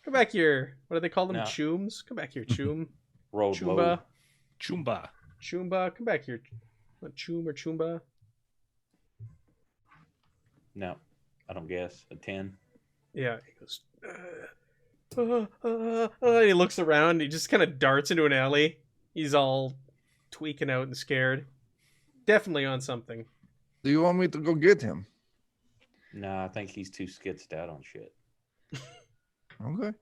Come back here. What do they call them? No. Chooms? Come back here, Choom. Road Choomba. low. Chumba. Choomba. Come back here. Choom or Choomba? No, I don't guess. A 10. Yeah. He goes, and he looks around and he just kind of darts into an alley. He's all tweaking out and scared. Definitely on something. Do you want me to go get him? No, I think he's too skitzed out on shit. Okay.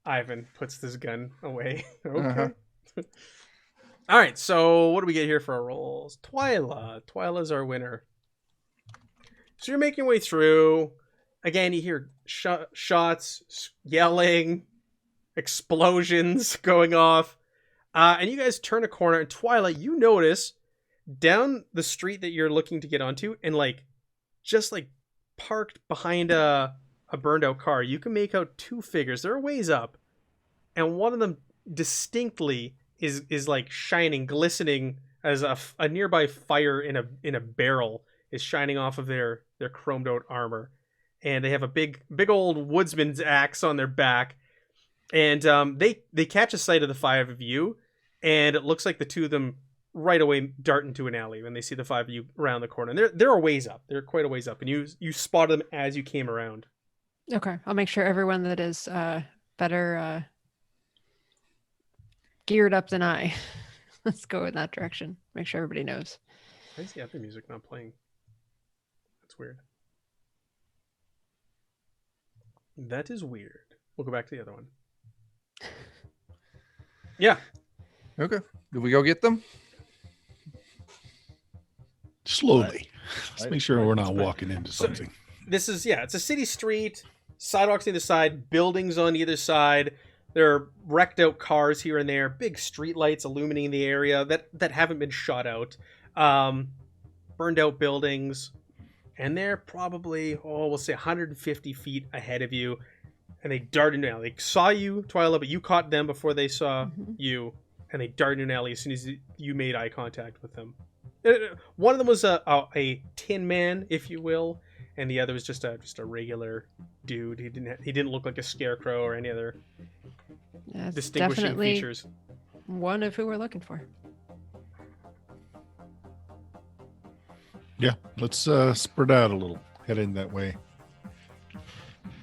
Ivan puts this gun away. Okay. Uh-huh. All right, so what do we get here for our rolls? Twyla's our winner. So you're making your way through. Again, you hear shots, yelling, explosions going off. And you guys turn a corner, and Twyla, you notice down the street that you're looking to get onto, and like just like parked behind a a burned out car, you can make out two figures. They're a ways up, and one of them distinctly is like shining, glistening as a nearby fire in a barrel is shining off of their chromed out armor, and they have a big old woodsman's axe on their back, and they catch a sight of the five of you, and it looks like the two of them right away dart into an alley when they see the five of you around the corner. And they're a ways up. They're quite a ways up, and you spotted them as you came around. Okay, I'll make sure everyone that is better geared up than I. Let's go in that direction. Make sure everybody knows. Why is the other music not playing? That's weird. That is weird. We'll go back to the other one. Yeah. Okay. Did we go get them? Slowly. Let's make sure we're not walking into something. This is, it's a city street, sidewalks on either side, buildings on either side. There are wrecked out cars here and there, big street lights illuminating the area that haven't been shot out, burned out buildings, and they're probably, we'll say 150 feet ahead of you, and they darted into an alley. They saw you, Twyla, but you caught them before they saw you, and they darted into an alley as soon as you made eye contact with them. One of them was a tin man, if you will, and the other was just a regular dude. He didn't look like a scarecrow or any other distinguishing features. One of who we're looking for. Yeah, let's spread out a little. Head in that way.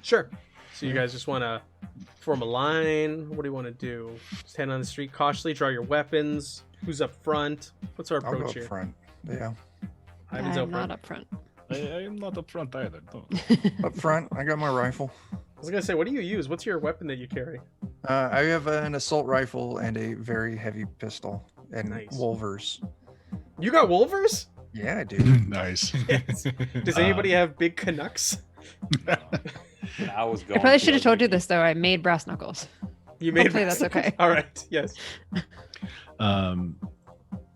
Sure. So you guys just want to form a line? What do you want to do? Stand on the street cautiously, draw your weapons. Who's up front? What's our approach I'll go here? up front. Yeah. Ivan's I'm up front. not up front. I am not up front either. No. Up front, I got my rifle. I was going to say, what do you use? What's your weapon that you carry? I have an assault rifle and a very heavy pistol and Nice. Wolvers. You got Wolvers? Yeah, I do. Nice. Yes. Does anybody have big Canucks? I was I going. probably should have told you this though. I made brass knuckles. You made Hopefully that's okay. All right. Yes.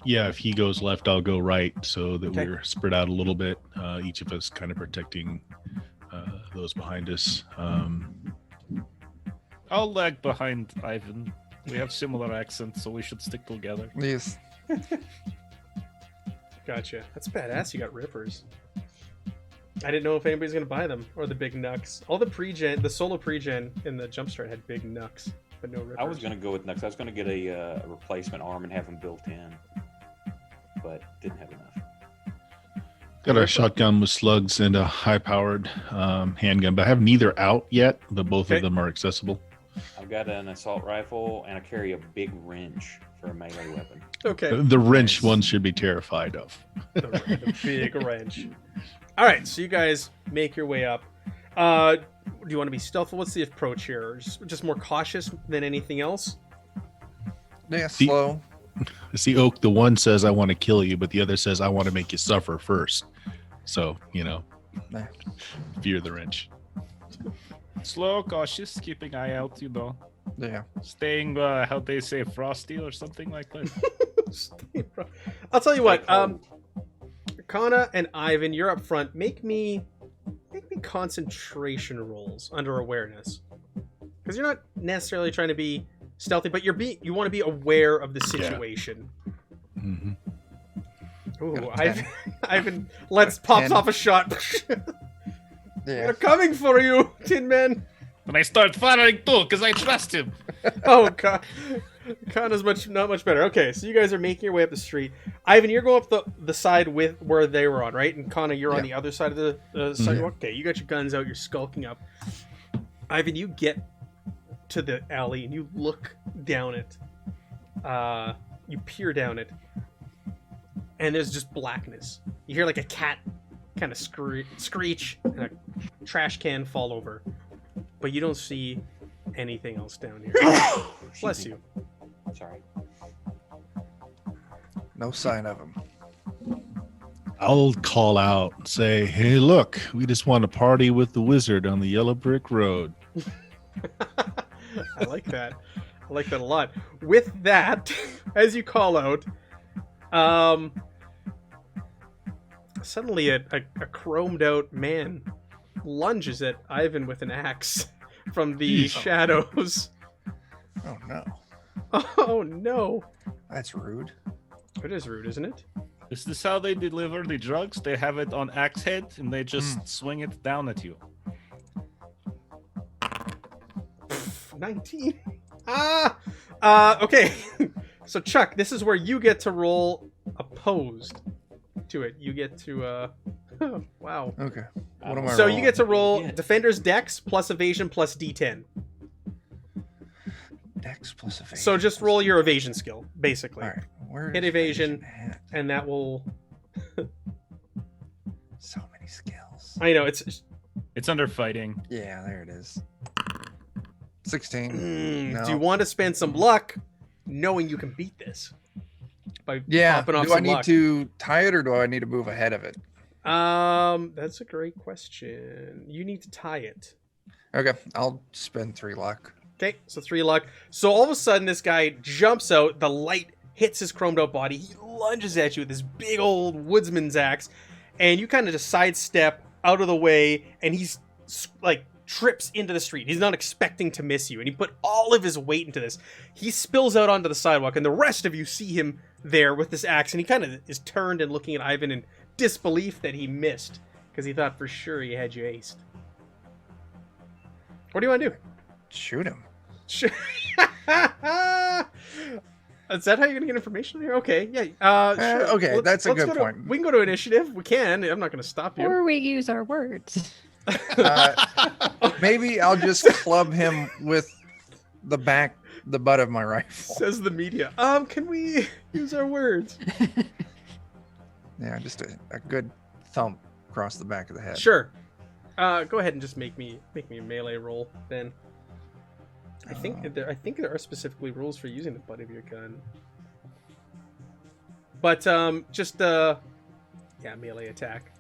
Yeah, if he goes left, I'll go right, so that Okay. we're spread out a little bit. Each of us kind of protecting those behind us. I'll lag behind Ivan. We have similar accents, so we should stick together. Yes. Gotcha. That's badass. You got rippers. I didn't know if anybody's gonna buy them or the big knucks. All the solo pregen in the jumpstart had big knucks, but no rippers. I was gonna go with Nux. I was gonna get a replacement arm and have them built in, but didn't have enough. Got a shotgun with slugs and a high-powered handgun, but I have neither out yet, but both Okay. of them are accessible. I've got an assault rifle and I carry a big wrench for a melee weapon. Okay. The wrench Nice. one should be terrified of. The big wrench. All right, so you guys make your way up. Do you want to be stealthful? What's the approach here? Or just more cautious than anything else? Yeah, slow. See, Oak, the one says, I want to kill you, but the other says, I want to make you suffer first. So, Nah. fear the wrench. Slow, cautious, keeping eye out, Yeah. staying, how they say, frosty or something like that. I'll tell you what. Stay cold. Kana and Ivan, you're up front. Make me concentration rolls under awareness, because you're not necessarily trying to be stealthy, but you want to be aware of the situation. Hmm. Ooh, Got a 10. Ivan pops 10. off a shot. Yeah. They're coming for you, Tin Man. And I start firing too, because I trust him. Oh, Kana's not much better. Okay, so you guys are making your way up the street. Ivan, you're going up the side with where they were on, right? And Kana, you're on the other side of the sidewalk. Okay, you got your guns out. You're skulking up. Ivan, you get to the alley and you look down it. You peer down it, and there's just blackness. You hear like a cat kind of screech and a trash can fall over, but you don't see anything else down here. Bless you. Sorry. No sign of him. I'll call out and say, hey, look, we just want to party with the wizard on the yellow brick road. I like that. I like that a lot. With that, as you call out, suddenly a chromed out man lunges at Ivan with an axe from the shadows. Oh no, Oh no. that's rude. It is rude, isn't it? Is this how they deliver the drugs? They have it on axe head and they just swing it down at you. 19. Okay. So Chuck, this is where you get to roll opposed to it. You get to wow. Okay. What am I So rolling? you get to roll Yeah. Defender's Dex plus Evasion plus D10. Dex plus evasion. So just roll your evasion skill, basically. All right. Where Hit is evasion. at? And that will So many skills. I know it's It's under fighting. Yeah, there it is. 16. No. Do you want to spend some luck knowing you can beat this? By Yeah. popping off Do I some need luck. to tie it or do I need to move ahead of it? That's a great question. You need to tie it. Okay, I'll spend 3 luck. Okay, so 3 luck. So all of a sudden, this guy jumps out. The light hits his chromed out body. He lunges at you with this big old woodsman's axe, and you kind of just sidestep out of the way, and he's like trips into the street. He's not expecting to miss you, and he put all of his weight into this. He spills out onto the sidewalk, and the rest of you see him there with this axe, and he kind of is turned and looking at Ivan in disbelief that he missed, because he thought for sure he had you aced. What do you want to do? Shoot him. Sure. Is that how you're gonna get information here? Okay, yeah. Sure. Okay, that's a good go point. We can go to initiative. We can. I'm not gonna stop you. Or we use our words. Maybe I'll just club him with the butt of my rifle. Says the media. Can we use our words? Yeah, just a good thump across the back of the head. Sure. Go ahead and just make me a melee roll then. I think there are specifically rules for using the butt of your gun. But just melee attack.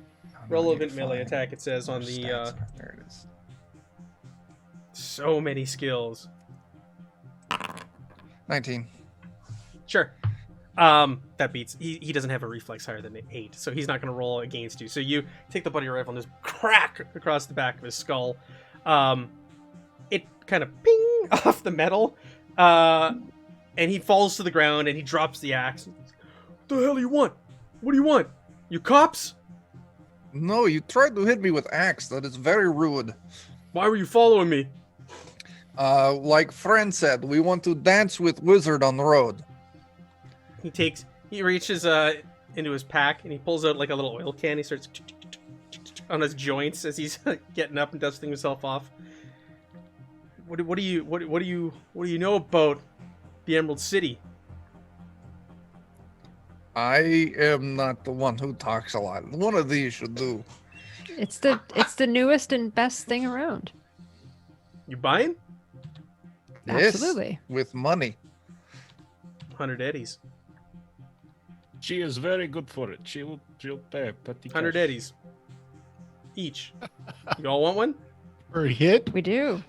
I'm Relevant gonna melee find attack, it says on where the stats are. There it is. so many skills. 19. Sure. That beats. He doesn't have a reflex higher than 8, so he's not going to roll against you. So you take the butt of your rifle and just crack across the back of his skull. It kind of ping off the metal, and he falls to the ground and he drops the axe. What the hell do you want? What do you want? You cops? No, you tried to hit me with axe. That is very rude. Why were you following me? Like friend said, we want to dance with wizard on the road. He reaches into his pack and he pulls out like a little oil can. He starts on his joints as he's getting up and dusting himself off. What do you know about the Emerald City? I am not the one who talks a lot. One of these should do. It's the newest and best thing around. You buying? Yes, Absolutely. with money. 100 eddies. She is very good for it. She'll pay 100 eddies. Each. You all want one? For a hit? We do.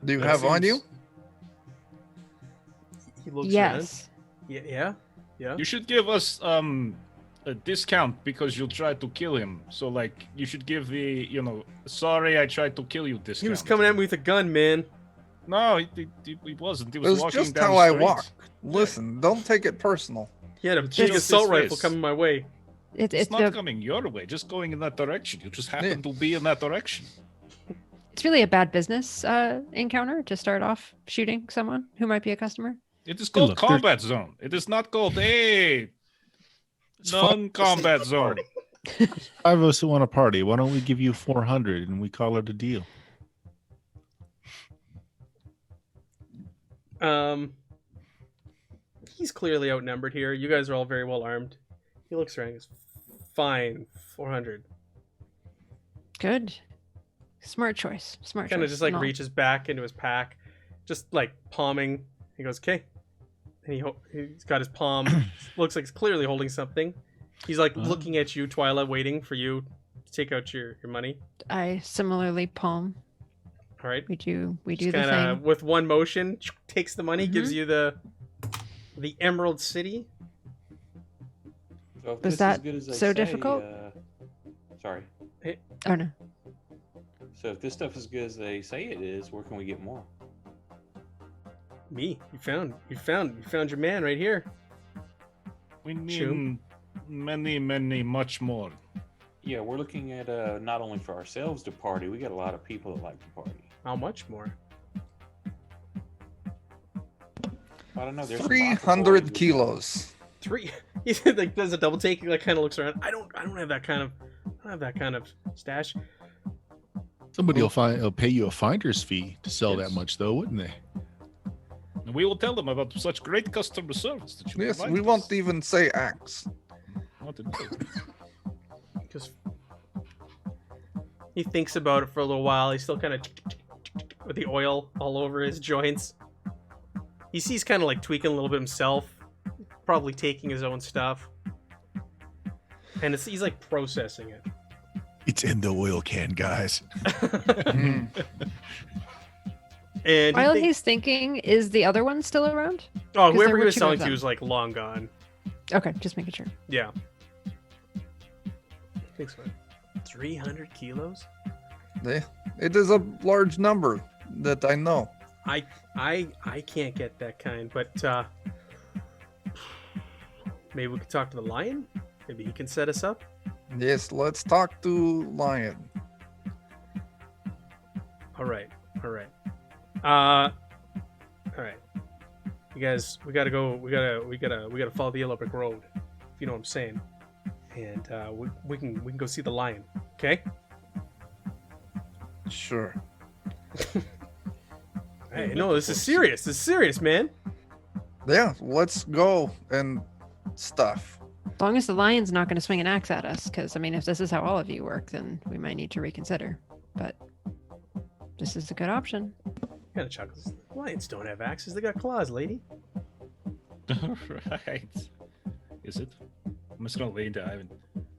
Do you That have on you? seems- He looks Yes. around. Yeah. You should give us a discount because you'll try to kill him. So like you should give the sorry I tried to kill you discount. He was coming at me with a gun, man. No, he wasn't. He was It's walking just down how the I street. walk. Listen, don't take it personal. He had a It's big just assault his rifle face. coming my way. It's It's not the, coming your way, just going in that direction. You just happen Yeah. to be in that direction. it's really a bad business encounter to start off shooting someone who might be a customer. It is called look, there's- combat zone. It is not called non-combat zone. 5 of us who want a party. Why don't we give you 400 and we call it a deal? He's clearly outnumbered here. You guys are all very well armed. He looks around and goes, fine, 400. Good. Smart choice. Smart Kind of choice. just like No. reaches back into his pack, just like palming. He goes, okay. And he's got his palm. Looks like he's clearly holding something. He's like looking at you, Twyla, waiting for you to take out your money. I similarly palm. All right. We do the Just kind of thing. with one motion, takes the money, gives Mm-hmm. you the Emerald City. So if Was this that as good as they so say, difficult? Sorry. Oh no. So if this stuff is good as they say it is, where can we get more? Me, you found your man right here. We need True. many, much more. Yeah, we're looking at not only for ourselves to party, we got a lot of people that like to party. How much more? I don't know. There's some 300 boxes. kilos. 3. He like does a double take. He like kind of looks around. I don't have that kind of stash. Somebody will pay you a finder's fee to sell that much, though, wouldn't they? And we will tell them about such great customer service that you Yes, provide we us. won't even say axe. What to do. Because he thinks about it for a little while. He's still kind of with the oil all over his joints. He sees kind of like tweaking a little bit himself, probably taking his own stuff, and he's like processing it. It's in the oil can, guys. Mm. And While he's thinking, is the other one still around? oh, 'cause whoever there he were was two selling of to them. was like long gone. Okay, just making sure. Yeah. I think so. 300 kilos? It is a large number that I know. I can't get that kind, but maybe we could talk to the lion. Maybe he can set us up. Yes, let's talk to Lion. All right. All right. You guys, we gotta go. We gotta follow the yellow brick road. If you know what I'm saying. And we can go see the lion. Okay. Sure. Hey, no, this is serious. This is serious, man. Yeah, let's go and stuff. As long as the lion's not going to swing an axe at us, because I mean, if this is how all of you work, then we might need to reconsider. But this is a good option. Kind of chuckles. Lions don't have axes. They got claws, lady. Right. Is it? I'm just gonna lean to Ivan.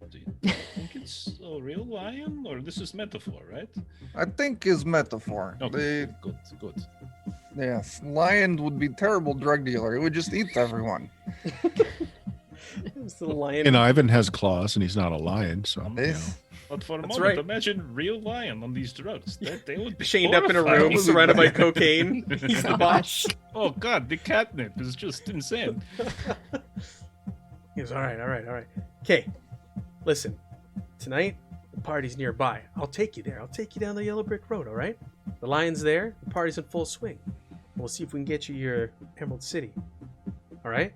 Do you think it's a real lion, or this is metaphor, right? I think is metaphor. Okay, good. Yes, Lion would be terrible drug dealer. He would just eat everyone. It's the lion. And Ivan has claws, and he's not a lion, so you know. This, But for a That's moment, right. imagine real lion on these drugs. They would be chained up in a horrifying. room, surrounded by cocaine. He's the boss. Oh god, the catnip is just insane. He goes, all right. Okay, listen. Tonight, the party's nearby. I'll take you there. I'll take you down the yellow brick road, all right? The lion's there. The party's in full swing. We'll see if we can get you your Emerald City. All right?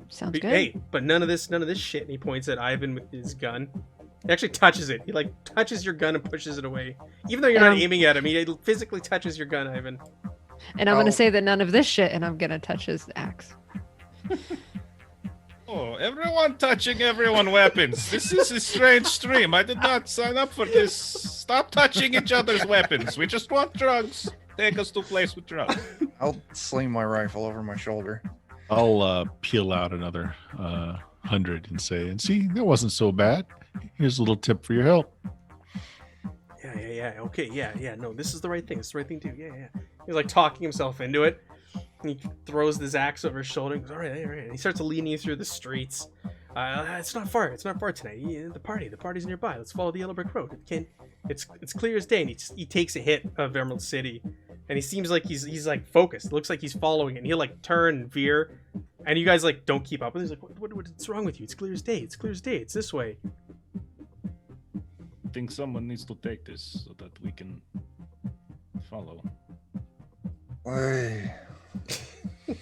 Sounds But- good. Hey, but none of this shit. And he points at Ivan with his gun. He actually touches it. He like touches your gun and pushes it away. Even though you're not aiming at him, he physically touches your gun, Ivan. And I'm going Oh. to say that none of this shit, and I'm going to touch his axe. Oh, everyone touching everyone weapons. This is a strange stream. I did not sign up for this. Stop touching each other's weapons. We just want drugs. Take us to a place with drugs. I'll sling my rifle over my shoulder. I'll peel out another 100 and say, and see, that wasn't so bad. Here's a little tip for your help. Yeah. Okay, yeah. No, this is the right thing. It's the right thing to do. Yeah. He's like talking himself into it. And he throws this axe over his shoulder. And goes, all right. And he starts leading you through the streets. It's not far. It's not far tonight. The party's nearby. Let's follow the yellow brick road. It's clear as day. And he takes a hit of Emerald City, and he seems like he's like focused. It looks like he's following it. And he'll like turn and veer, and you guys like don't keep up. And he's like, what's wrong with you? It's clear as day. It's this way. I think someone needs to take this so that we can follow. Ay.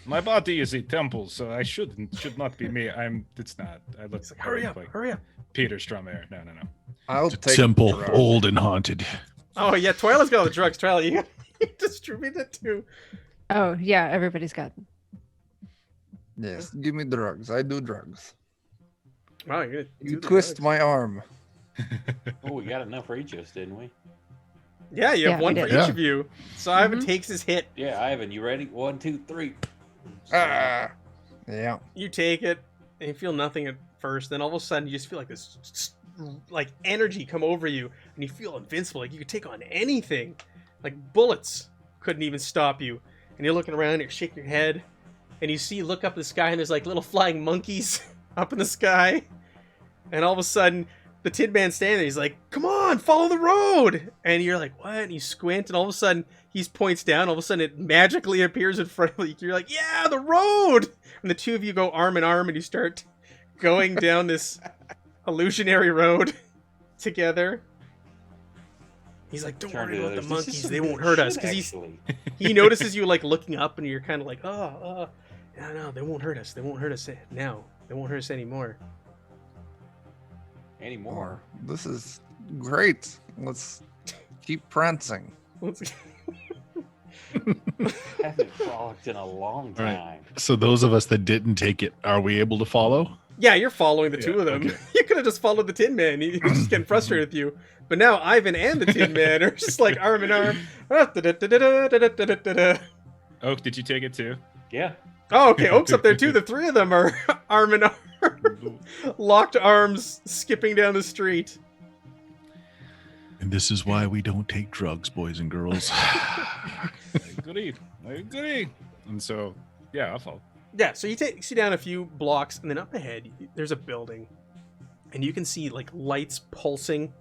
My body is a temple, so I should not be me. It's not. I look He's like, hurry up. Peter Strummer. No. I'll The take temple, the drug. old and haunted. Oh yeah, Twyla's got all the drugs. Twyla, you distribute it too. Oh, yeah, everybody's got. Yes, give me drugs. I do drugs. Wow, you're gonna You do the twist drugs. my arm. Oh, we got enough for each of us, didn't we? Yeah, you have Yeah, one we for did. each of you. So Ivan Mhm. takes his hit. Yeah, Ivan, you ready? 1, 2, 3. Ah. Yeah. You take it, and you feel nothing at first. Then all of a sudden, you just feel like this, like energy come over you, and you feel invincible. Like you could take on anything. Like bullets couldn't even stop you. And you're looking around, you're shaking your head, and you look up at the sky, and there's like little flying monkeys up in the sky. And all of a sudden, the Tin Man standing there. He's like, "Come on, follow the road." And you're like, "What?" And you squint, and all of a sudden, he points down. All of a sudden, it magically appears in front of you. You're like, "Yeah, the road!" And the two of you go arm in arm, and you start going down this illusionary road together. He's like, "Don't worry about the monkeys; they won't hurt us." Because he notices you like looking up, and you're kind of like, "Oh, no, they won't hurt us. They won't hurt us now. They won't hurt us anymore." Anymore. This is great. Let's keep prancing. Haven't frolicked in a long time. Right. So those of us that didn't take it, are we able to follow? Yeah, you're following the two of them. Okay. You could have just followed the Tin Man. He's just getting frustrated with you. But now Ivan and the Tin Man are just like arm in arm. Oak, did you take it too? Yeah. Oh, okay. Oak's up there too. The three of them are arm in arm. Locked arms, skipping down the street. And this is why we don't take drugs, boys and girls. I agree. And so, yeah, I'll follow. Yeah, so you see down a few blocks, and then up ahead, there's a building. And you can see, like, lights pulsing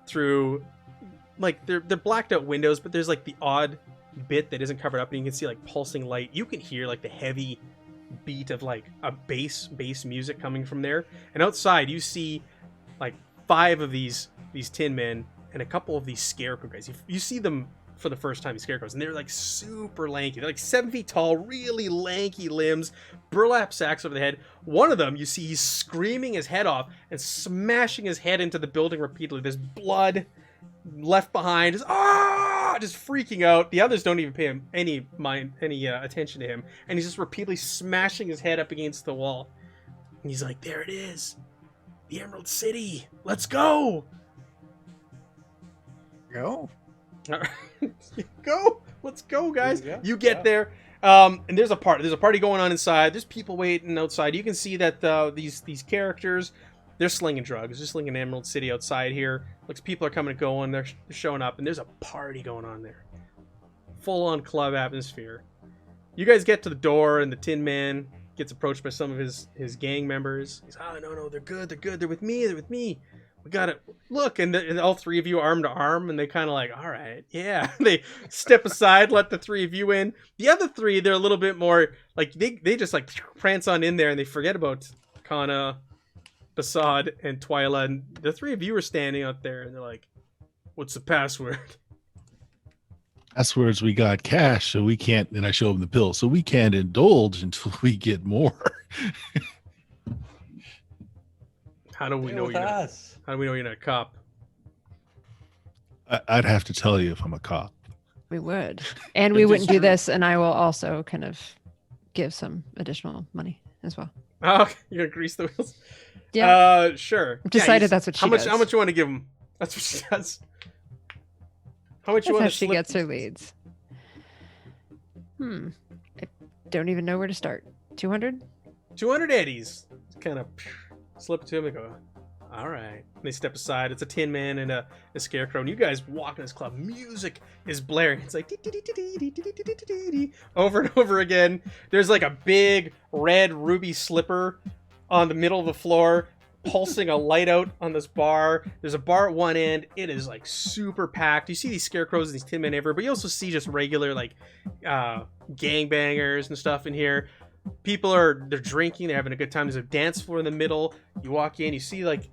through, like, they're blacked out windows, but there's, like, the odd bit that isn't covered up, and you can see, like, pulsing light. You can hear, like, the heavy beat of, like, a bass music coming from there. And outside, you see, like, 5 of these Tin Men and a couple of these Scarecrow guys. You see them for the first time, Scarecrows, and they're, like, super lanky. They're, like, 7 feet tall, really lanky limbs, burlap sacks over the head. One of them, you see, he's screaming his head off and smashing his head into the building repeatedly. There's blood left behind, just freaking out. The others don't even pay him any attention to him, and he's just repeatedly smashing his head up against the wall. And he's like, "There it is, the Emerald City. Let's go." Go. Let's go, guys. Yeah, you get there, and there's a party going on inside. There's people waiting outside. You can see that these characters, they're slinging drugs. They're slinging Emerald City outside here. Looks people are coming and going. They're showing up, and there's a party going on there. Full on club atmosphere. You guys get to the door, and the Tin Man gets approached by some of his gang members. He's, "Oh, no, they're good. They're with me. We got it. Look," and all 3 of you arm to arm, and they kind of like, "All right, yeah." They step aside, let the 3 of you in. The other 3, they're a little bit more like they just like prance on in there, and they forget about Kana, Basad, and Twyla. And the 3 of you are standing out there, and they're like, "What's the password?" Passwords, we got cash, so we can't, and I show them the pill, so we can't indulge until we get more. How do we know you're not a cop? I'd have to tell you if I'm a cop. We would. And we wouldn't do this, and I will also kind of give some additional money as well. Oh, okay. You're gonna grease the wheels? Yeah. Sure. I've decided that's what she does. How much you want to give him? That's what she does. How much you That's want how to she slip? gets her leads. I don't even know where to start. 200? 200 eddies. Kind of slip it to him and go, "All right." And they step aside. It's a Tin Man and a Scarecrow. And you guys walk in this club. Music is blaring. It's like over and over again. There's like a big red ruby slipper on the middle of the floor, pulsing a light out on this bar. There's a bar at one end. It is like super packed. You see these Scarecrows and these Tin Men everywhere, but you also see just regular like gangbangers and stuff in here. They're drinking, they're having a good time. There's a dance floor in the middle. You walk in, you see like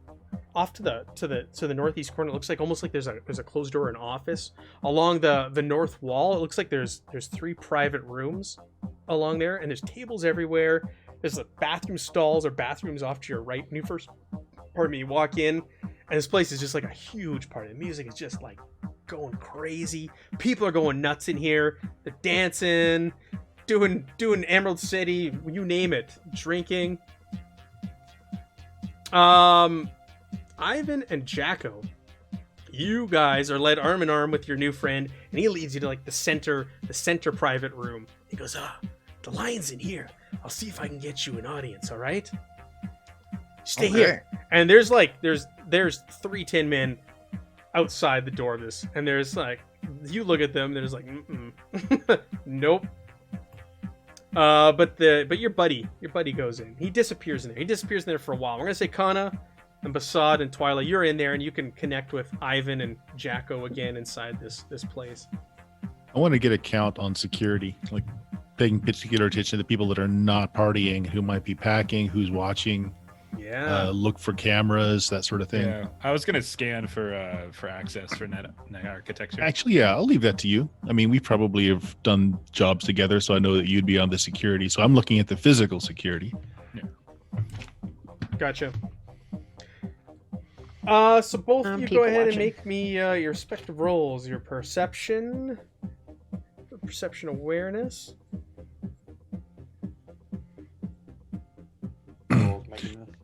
off to the northeast corner, it looks like almost like there's a closed door, an office. Along the north wall, it looks like there's 3 private rooms along there, and there's tables everywhere. There's like bathroom stalls or bathrooms off to your right. When you walk in, and this place is just like a huge party. The music is just like going crazy. People are going nuts in here. They're dancing, doing Emerald City, you name it, drinking. Ivan and Jacko, you guys are led arm in arm with your new friend, and he leads you to like the center private room. He goes, "The lion's in here. I'll see if I can get you an audience, all right? Stay here." And there's 3 Tin Men outside the door of this, and there's like, you look at them, there's like, nope. But your buddy goes in. He disappears in there. For a while. We're gonna say Kana, and Basad and Twyla, you're in there, and you can connect with Ivan and Jacko again inside this place. I want to get a count on security, like paying particular attention to the people that are not partying, who might be packing, who's watching. Yeah. Look for cameras, that sort of thing. Yeah, I was gonna scan for access for net architecture. Actually, yeah, I'll leave that to you. I mean, we probably have done jobs together, so I know that you'd be on the security. So I'm looking at the physical security. Gotcha. So both of you go ahead and make me your respective rolls. Your perception awareness.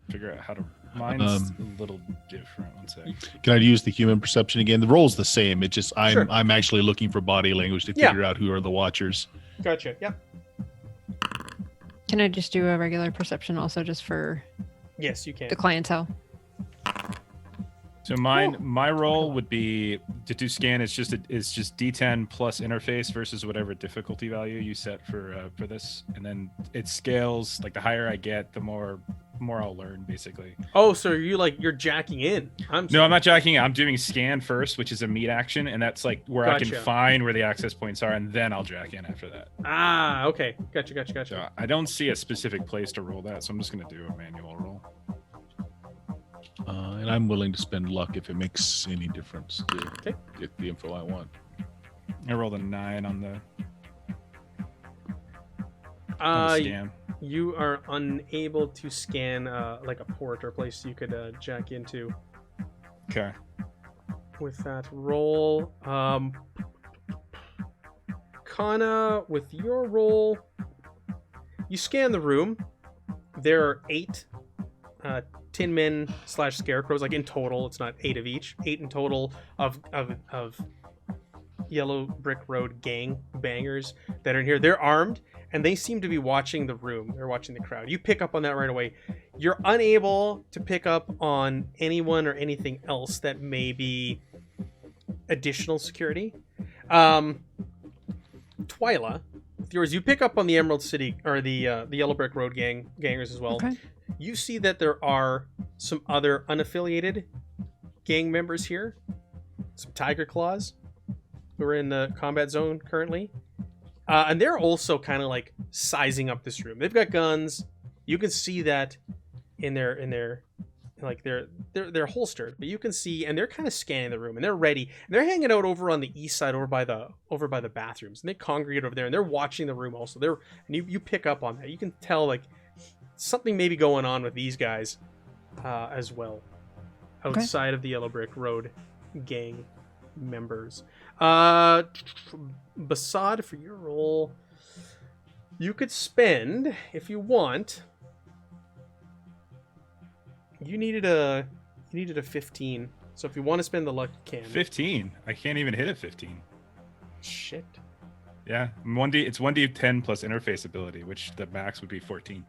Figure out how to. Mine's a little different. One sec. Can I use the human perception again? The roll's the same. It's just Sure. I'm actually looking for body language to figure out who are the watchers. Gotcha. Yep. Can I just do a regular perception also, just for Yes, you can. the clientele? So my role would be to do scan. It's just D10 plus interface versus whatever difficulty value you set for this, and then it scales. Like the higher I get, the more I'll learn, basically. Oh, so you're jacking in? No, I'm not jacking. I'm doing scan first, which is a meet action, and that's like where I can find where the access points are, and then I'll jack in after that. Ah, okay. Gotcha. So I don't see a specific place to roll that, so I'm just gonna do a manual roll. And I'm willing to spend luck if it makes any difference to get the info I want. I rolled a 9 on the scan. You are unable to scan like a port or place you could jack into. Okay. With that roll, Kana, with your roll, you scan the room. There are 8 tin men / scarecrows, like in total. It's not 8 of each. 8 in total of Yellow Brick Road gang bangers that are in here. They're armed, and they seem to be watching the room. They're watching the crowd. You pick up on that right away. You're unable to pick up on anyone or anything else that may be additional security. Twyla, with yours, you pick up on the Emerald City, or the Yellow Brick Road gangers as well. Okay. You see that there are some other unaffiliated gang members here. Some Tiger Claws who are in the combat zone currently. And they're also kind of like sizing up this room. They've got guns. You can see that in their like they're holstered, but you can see, and they're kind of scanning the room, and they're ready. And they're hanging out over on the east side, over by the bathrooms, and they congregate over there, and they're watching the room also. And you pick up on that. You can tell like something may be going on with these guys as well, outside of the Yellow Brick Road gang members. Basad, for your role, you could spend, if you want, you needed a 15. So if you want to spend the luck, you can. 15? I can't even hit a 15. Shit. Yeah, it's 1d10 plus interface ability, which the max would be 14.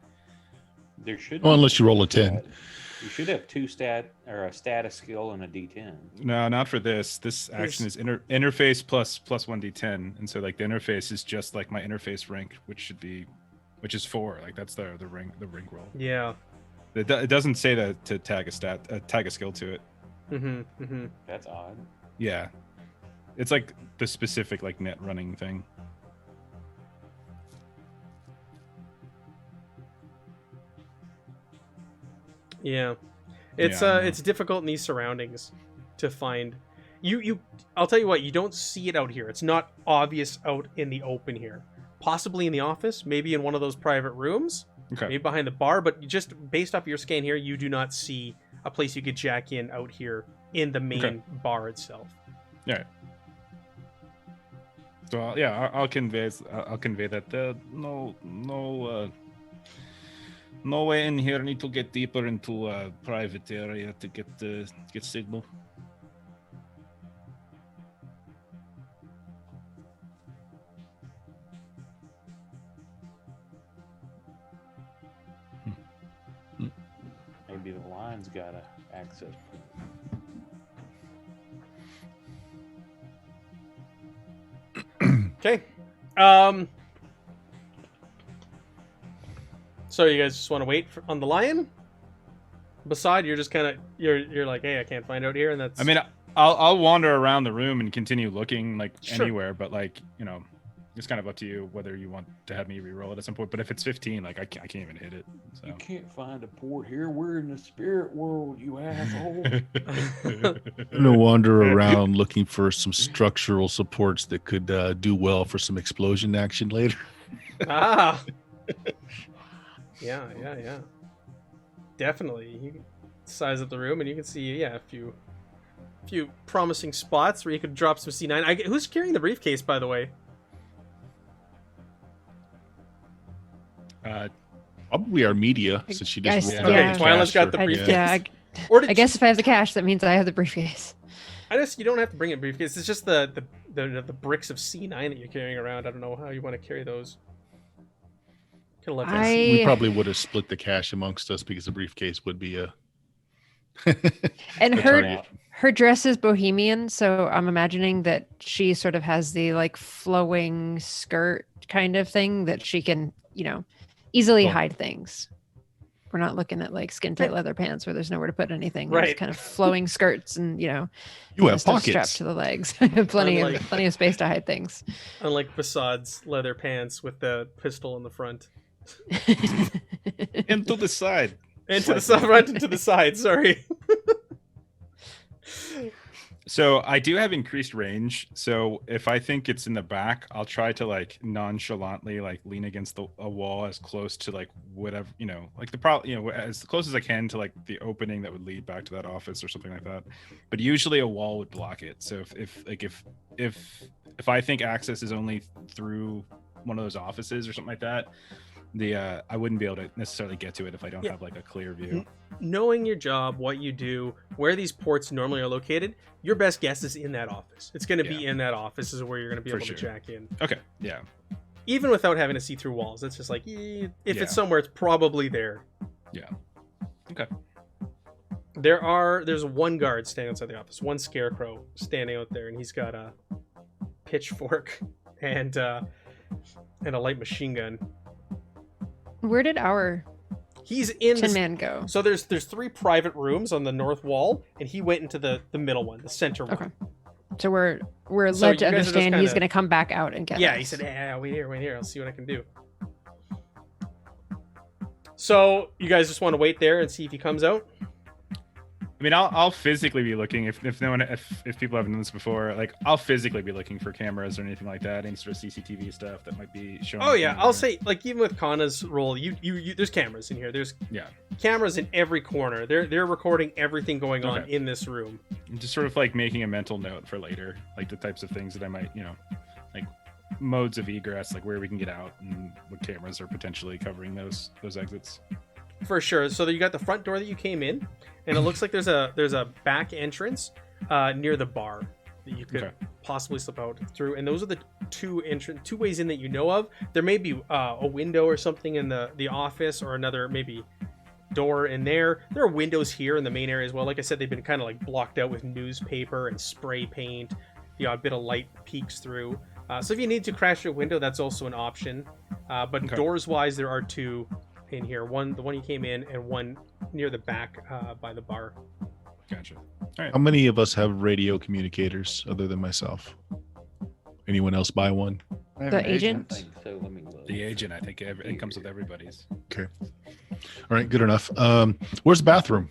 There should. Well, unless you roll a 10. You should have 2 a status skill and a D10. No, not for this. This action is interface plus 1d10, and so like the interface is just like my interface rank, which is 4. Like that's the rank roll. Yeah. It doesn't say that to tag a skill to it. That's odd. Yeah, it's like the specific like net running thing. Yeah, it's difficult in these surroundings to find. I'll tell you what, you don't see it out here. It's not obvious out in the open here. Possibly in the office, maybe in one of those private rooms, maybe behind the bar. But just based off your scan here, you do not see a place you could jack in out here in the main bar itself. Yeah. So I'll convey that no way in here. Need to get deeper into a private area to get signal. Maybe the line's got a access point. Okay. So you guys just want to wait on the lion? Beside, you're just kind of you're like, hey, I can't find out here, and that's. I mean, I'll wander around the room and continue looking like Sure. anywhere, but like it's kind of up to you whether you want to have me re-roll it at some point. But if it's 15, like I can't even hit it. So. You can't find a port here. We're in the spirit world, you asshole. I'm gonna wander around looking for some structural supports that could do well for some explosion action later. Ah. Yeah. Definitely. You can size up the room and you can see, a few promising spots where you could drop some C9. Who's carrying the briefcase, by the way? Probably our media, since she just Guys, rolled yeah. out the Twyla's cash got for- the briefcase. Yeah, Or did I guess if I have the cash, that means I have the briefcase. you don't have to bring a briefcase. It's just the bricks of C9 that you're carrying around. I don't know how you want to carry those. Could have left that. We probably would have split the cash amongst us because the briefcase would be a. And a her target. her dress is bohemian, so I'm imagining that she sort of has the like flowing skirt kind of thing that she can, easily Cool. hide things. We're not looking at like skin tight leather pants where there's nowhere to put anything. Right. There's kind of flowing skirts and You and have stuff strapped pockets. to the legs. plenty Unlike- of plenty of space to hide things. Unlike Fasad's leather pants with the pistol in the front. And to the side. And to the side, right and to the side, sorry. So I do have increased range. So if I think it's in the back, I'll try to like nonchalantly like lean against a wall as close to like whatever, like as close as I can to like the opening that would lead back to that office or something like that. But usually a wall would block it. So if I think access is only through one of those offices or something like that, I wouldn't be able to necessarily get to it if I don't have like a clear view. Knowing your job, what you do, where these ports normally are located, your best guess is in that office. It's going to be in that office is where you're going to be For able to sure. jack in. Okay. Yeah. Even without having to see through walls. It's just like, if Yeah. it's somewhere, it's probably there. Yeah. Okay. There's one guard standing outside the office, one scarecrow standing out there, and he's got a pitchfork and a light machine gun. Where did our He's in Tin Man go? So there's 3 private rooms on the north wall, and he went into the middle one, the center one. Okay. So we're So led to you guys are just understand he's kinda- going to come back out and get Yeah, us. he said, wait here, I'll see what I can do. So you guys just want to wait there and see if he comes out? I mean, I'll physically be looking if people haven't done this before. Like, I'll physically be looking for cameras or anything like that, any sort of CCTV stuff that might be showing. Oh yeah, up I'll somewhere. say like even with Kana's role, you there's cameras in here. There's Yeah, cameras in every corner. They're recording everything going on Okay. in this room. I'm just sort of like making a mental note for later, like the types of things that I might, like modes of egress, like where we can get out and what cameras are potentially covering those exits. For sure. So you got the front door that you came in, and it looks like there's a back entrance near the bar that you could Okay. possibly slip out through. And those are the two ways in that you know of. There may be a window or something in the office, or another maybe door in there. There are windows here in the main area as well. Like I said, they've been kind of like blocked out with newspaper and spray paint. The odd bit of light peeks through. So if you need to crash your window, that's also an option. But Okay. doors wise, there are 2 in here. The one you came in, and one near the back by the bar. Gotcha. All right. How many of us have radio communicators other than myself? Anyone else buy one? I have The an agent? I think so. Let me look. The agent, I think it comes with everybody's. All right, good enough. Where's the bathroom?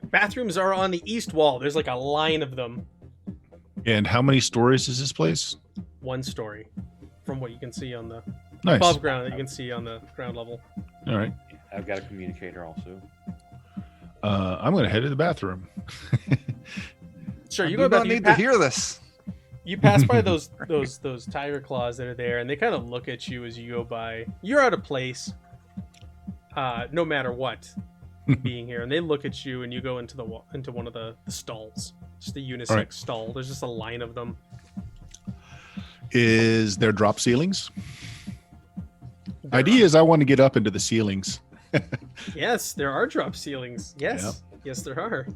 Bathrooms are on the east wall. There's like a line of them. And how many stories is this place? 1 story, from what you can see on the Nice. above ground that you can see on the ground level. All right. I've got a communicator also. I'm going to head to the bathroom. Sure, I you do go not about need to hear this. You pass by those tiger claws that are there, and they kind of look at you as you go by. You're out of place, no matter what, being here, and they look at you, and you go into one of the stalls, just the unisex All right. stall. There's just a line of them. Is there drop ceilings? Idea is I want to get up into the ceilings. Yes, there are drop ceilings. Yes, yes, there are.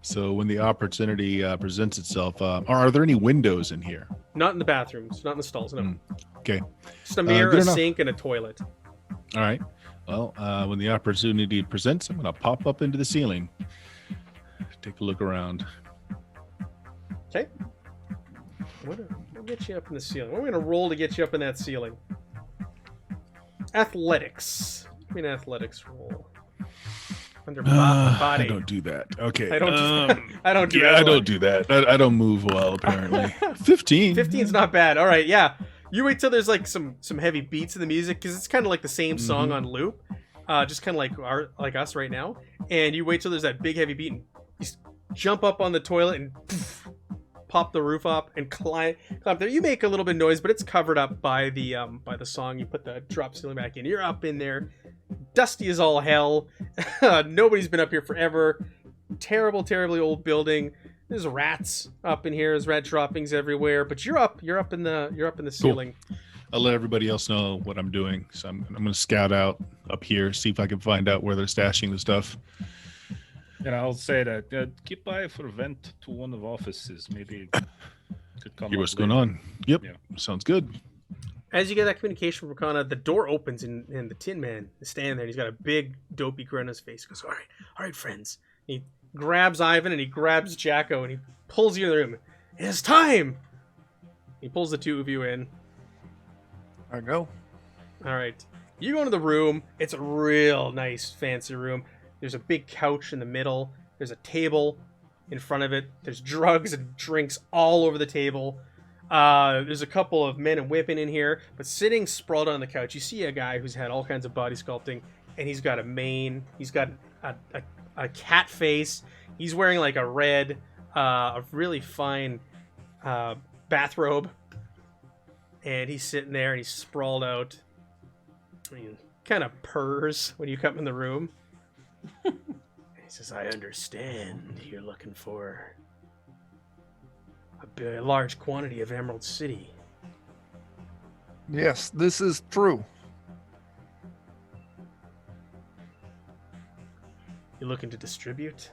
So when the opportunity presents itself, are there any windows in here? Not in the bathrooms, not in the stalls. No. Okay. Just a mirror, good a enough. sink, and a toilet. All right. Well, when the opportunity presents, I'm going to pop up into the ceiling. Take a look around. Okay. We'll get you up in the ceiling. We're going to roll to get you up in that ceiling. Athletics. Give me an athletics roll. Under body. I don't do that. Okay. I don't do yeah, that. I don't do that. I don't move well, apparently. 15. 15's not bad. All right, yeah. You wait till there's like some heavy beats in the music because it's kind of like the same song on loop, just kind of like us right now. And you wait till there's that big heavy beat and you jump up on the toilet and pop the roof up and climb there. You make a little bit of noise, but it's covered up by the song. You put the drop ceiling back in. You're up in there, dusty as all hell. Nobody's been up here forever. Terribly old building. There's rats up in here. There's rat droppings everywhere. But you're up in the ceiling. Cool. I'll let everybody else know what I'm doing. So I'm going to scout out up here, see if I can find out where they're stashing the stuff. And I'll say that keep eye for vent to one of offices. Maybe could come. Hear what's going on. Yep, Yeah. Sounds good. As you get that communication from Rakana, the door opens and the Tin Man is standing there. And he's got a big dopey grin on his face. He goes, all right, friends. He grabs Ivan and he grabs Jacko and he pulls you in the room. It's time. He pulls the two of you in. I go. All right. You go into the room. It's a real nice, fancy room. There's a big couch in the middle. There's a table in front of it. There's drugs and drinks all over the table. There's a couple of men and women in here. But sitting sprawled on the couch, you see a guy who's had all kinds of body sculpting. And he's got a mane. He's got a cat face. He's wearing like a really fine bathrobe. And he's sitting there and he's sprawled out. He kind of purrs when you come in the room. He says, I understand you're looking for a large quantity of Emerald City. Yes, this is true. You're looking to distribute?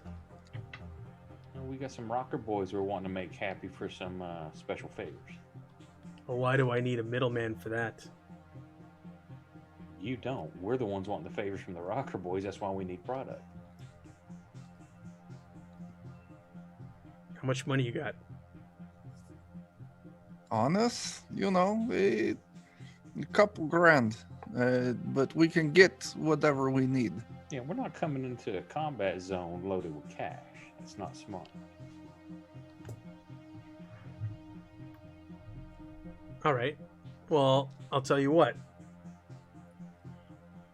We got some rocker boys we're wanting to make happy for some special favors. Well, why do I need a middleman for that? You don't. We're the ones wanting the favors from the rocker boys. That's why we need product. How much money you got? On us, a couple grand. But we can get whatever we need. Yeah, we're not coming into a combat zone loaded with cash. That's not smart. All right. Well, I'll tell you what.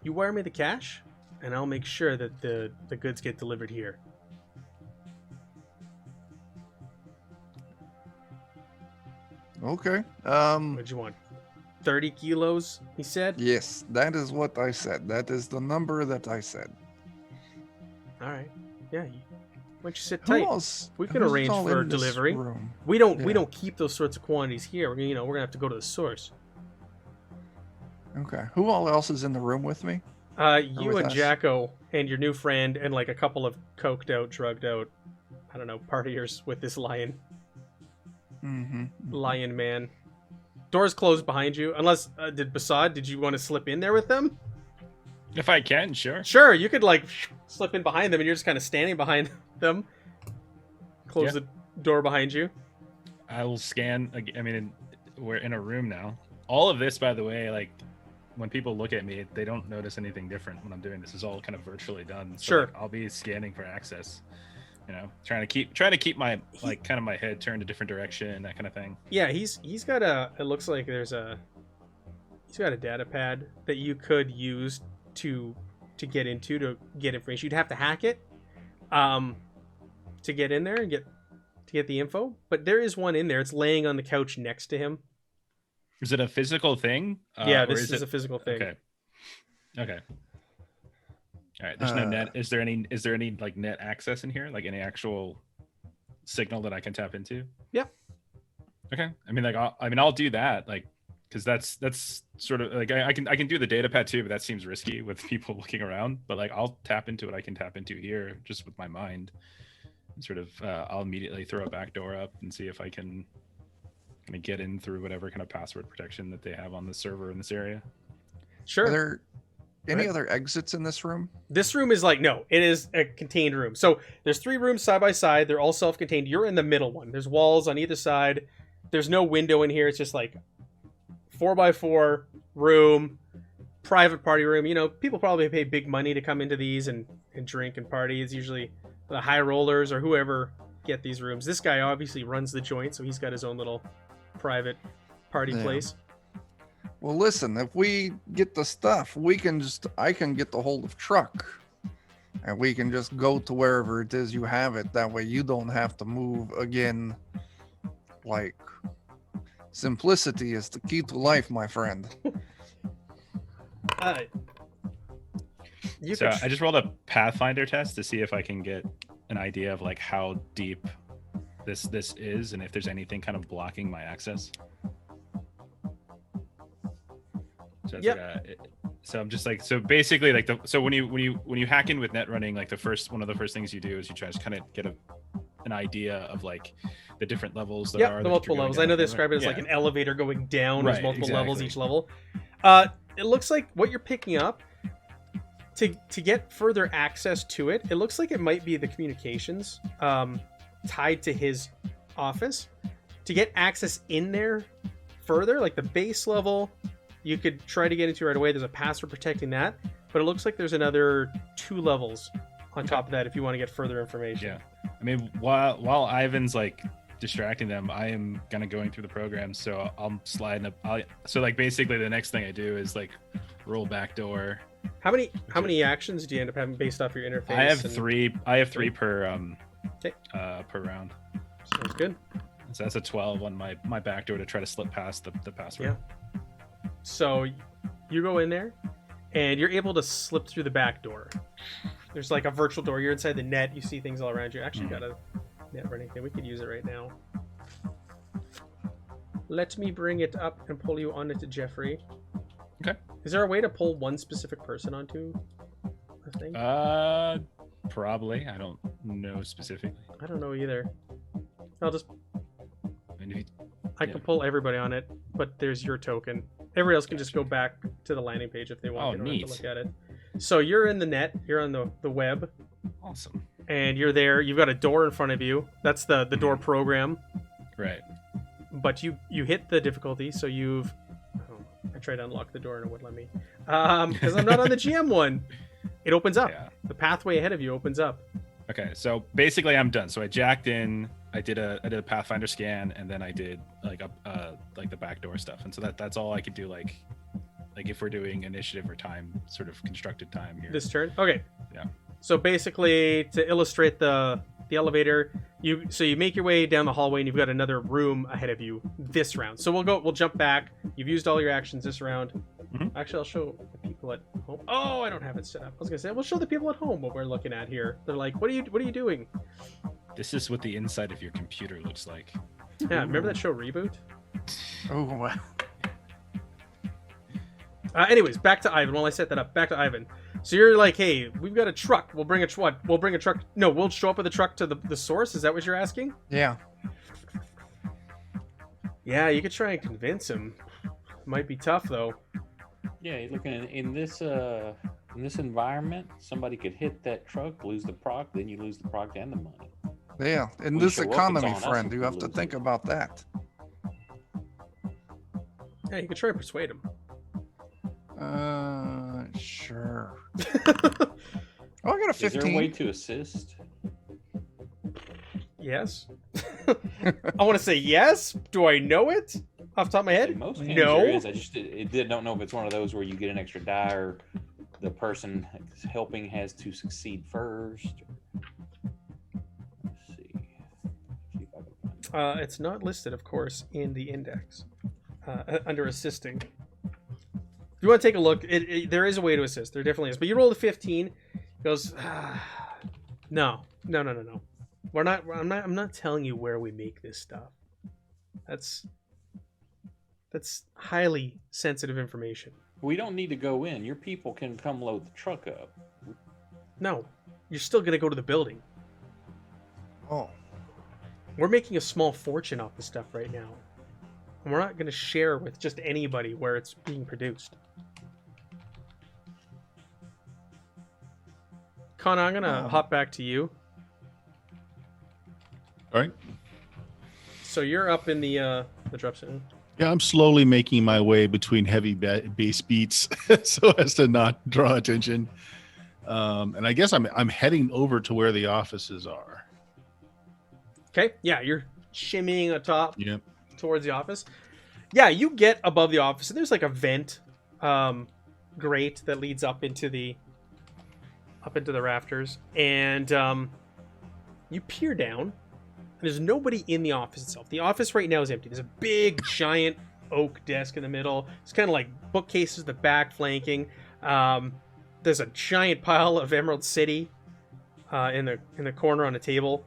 You wire me the cash, and I'll make sure that the goods get delivered here. Okay. What'd you want? 30 kilos, he said? Yes, that is what I said. That is the number that I said. All right. Yeah. Why don't you sit Who tight? else? We can who's arrange all for in this delivery. room? We don't Yeah. keep those sorts of quantities here. We're gonna have to go to the source. Okay. Who all else is in the room with me? You with and us. Jacko and your new friend and like a couple of coked out, drugged out, I don't know, partiers with this lion man. Doors closed behind you. Unless did you want to slip in there with them? If I can, sure. Sure, you could like slip in behind them and you're just kind of standing behind them. Close the door behind you. I will scan. I mean, we're in a room now. All of this, by the way, like when people look at me, they don't notice anything different when I'm doing this. It's all kind of virtually done. So, Sure. like, I'll be scanning for access. Trying to keep my kind of my head turned a different direction, that kind of thing. Yeah, he's got it looks like he's got a data pad that you could use to get into to get information. You'd have to hack it to get in there and get the info, but there is one in there. It's laying on the couch next to him. Is it a physical thing? Yeah, or this is a physical thing. Okay. All right. There's no net. Is there any like net access in here? Like any actual signal that I can tap into? Yeah. Okay. I mean, I'll do that. Like, because that's sort of like I can do the data pad too, but that seems risky with people looking around. But like, I'll tap into what I can tap into here just with my mind. And sort of, I'll immediately throw a back door up and see if I can kind of get in through whatever kind of password protection that they have on the server in this area. Sure. any Right. other exits in this room? This room is like, no, it is a contained room. So there's 3 rooms side by side. They're all self-contained. You're in the middle one. There's walls on either side. There's no window in here. It's just like 4x4 room, private party room. You know, people probably pay big money to come into these and drink and party. It's usually the high rollers or whoever get these rooms. This guy obviously runs the joint, so he's got his own little private party Yeah. place. Well, listen, if we get the stuff, I can get the hold of truck, and we can just go to wherever it is you have it. That way you don't have to move again. Like, simplicity is the key to life, my friend. You So could I just rolled a Pathfinder test to see if I can get an idea of like how deep this is and if there's anything kind of blocking my access. So it's Yep. so I'm just like, so basically like so when you hack in with net running, like one of the first things you do is you try to kind of get an idea of like the different levels that yeah, are the that multiple you're going levels. I know they down. describe it as like Yeah. an elevator going down. There's Right, multiple levels exactly. each level. It looks like what you're picking up to get further access to it. It looks like it might be the communications tied to his office. To get access in there further, like the base level, you could try to get into right away. There's a password protecting that, but it looks like there's another 2 levels on top of that if you want to get further information. Yeah. I mean, while Ivan's like distracting them, I am kind of going through the program, so I'm sliding up. So like basically the next thing I do is like roll back door. How many actions do you end up having based off your interface? I have and- 3. I have 3 per Okay. per round. Sounds good. So that's a 12 on my back door to try to slip past the password. So you go in there and you're able to slip through the back door. There's like a virtual door. You're inside the net. You see things all around you. Actually got a net running thing. We could use it right now. Let me bring it up and pull you on it, Jeffrey. Okay. Is there a way to pull one specific person onto a thing? Probably. I don't know specifically. I don't know either. I'll just I mean, I can pull everybody on it, but there's your token. Everybody else can just go back to the landing page if they want. Oh, They don't neat. have to look at it. So you're in the net. You're on the web. awesome. And you're there. You've got a door in front of you. That's the door program. Right. But you hit the difficulty, so you've. Oh, I tried to unlock the door and it wouldn't let me. Because I'm not on the GM one. It opens up. Yeah. The pathway ahead of you opens up. Okay. So basically, I'm done. So I jacked in. I did a Pathfinder scan, and then I did like the backdoor stuff. And so that's all I could do. Like if we're doing initiative or time, sort of constructed time here. This turn. Okay. Yeah. So basically, to illustrate the elevator, you make your way down the hallway, and you've got another room ahead of you this round. So we'll jump back. You've used all your actions this round. Mhm. Actually, I'll show the people at home. Oh, I don't have it set up. I was gonna say we'll show the people at home what we're looking at here. They're like, what are you doing? This is what the inside of your computer looks like. Yeah, remember that show Reboot? Oh, wow. Anyways, back to Ivan. While I set that up, back to Ivan. So you're like, hey, we've got a truck. We'll bring a truck. No, we'll show up with a truck to the source. Is that what you're asking? Yeah. Yeah, you could try and convince him. Might be tough though. Yeah, you're looking in this environment, somebody could hit that truck, lose the proc, then you lose the proc and the money. Yeah. In We this show up, it's economy, on us friend, if you we have to lose think it. about that. Yeah, you could try and persuade him. Sure. Oh, I got a Is there a 15. way to assist? Yes. I want to say yes. Do I know it off the top of my In head? most games No. there is. I just don't know if it's one of those where you get an extra die or the person helping has to succeed first. Let's see. See if I can find it. It's not listed, of course, in the index under assisting. If you want to take a look, there is a way to assist. There definitely is. But you roll a 15. He goes, no. We're not. I'm not telling you where we make this stuff. That's highly sensitive information. We don't need to go in. Your people can come load the truck up. No, you're still gonna go to the building. Oh. We're making a small fortune off this stuff right now. And we're not going to share with just anybody where it's being produced. Connor, I'm gonna hop back to you. All right. So you're up in the drop zone. Yeah, I'm slowly making my way between heavy bass beats so as to not draw attention. And I guess I'm heading over to where the offices are. Okay. Yeah, you're shimmying atop Yep. towards the office. Yeah, you get above the office, and there's like a vent grate that leads up into the rafters, and you peer down. There's nobody in the office itself. The office right now is empty. There's a big, giant oak desk in the middle. It's kind of like bookcases, the back flanking. There's a giant pile of Emerald City in the corner on a table,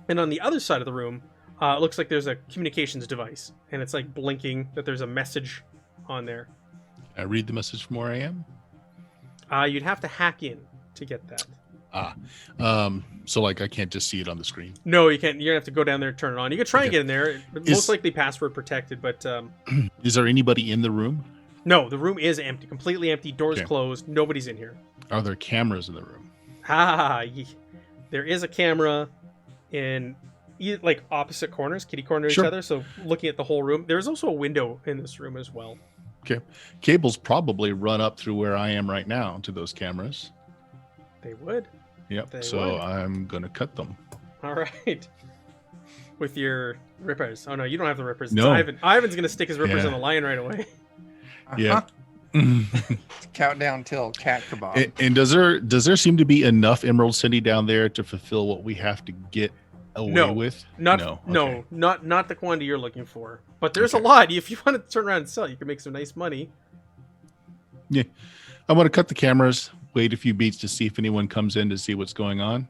and on the other side of the room, it looks like there's a communications device, and it's like blinking that there's a message on there. I read the message from where I am. You'd have to hack in to get that. So like I can't just see it on the screen. No, you can't. You're gonna have to go down there and turn it on. You could try and get in there. Most likely password protected, but is there anybody in the room? no, the room is empty, completely empty. Doors closed. Nobody's in here. Are there cameras in the room? There is a camera in like opposite corners, kitty corner to Sure. each other. So looking at the whole room. There's also a window in this room as well. Okay. Cables probably run up through where I am right now to those cameras. They would. Yep. They So would. I'm gonna cut them. All right. With your rippers. Oh no, you don't have the rippers. No. It's Ivan's gonna stick his rippers Yeah. on the lion right away. Yeah. Countdown till cat kebab. And does there seem to be enough Emerald City down there to fulfill what we have to get away No. with? Not Okay. not the quantity you're looking for. But there's Okay. a lot. If you want to turn around and sell, you can make some nice money. Yeah. I'm gonna cut the cameras, wait a few beats to see if anyone comes in to see what's going on.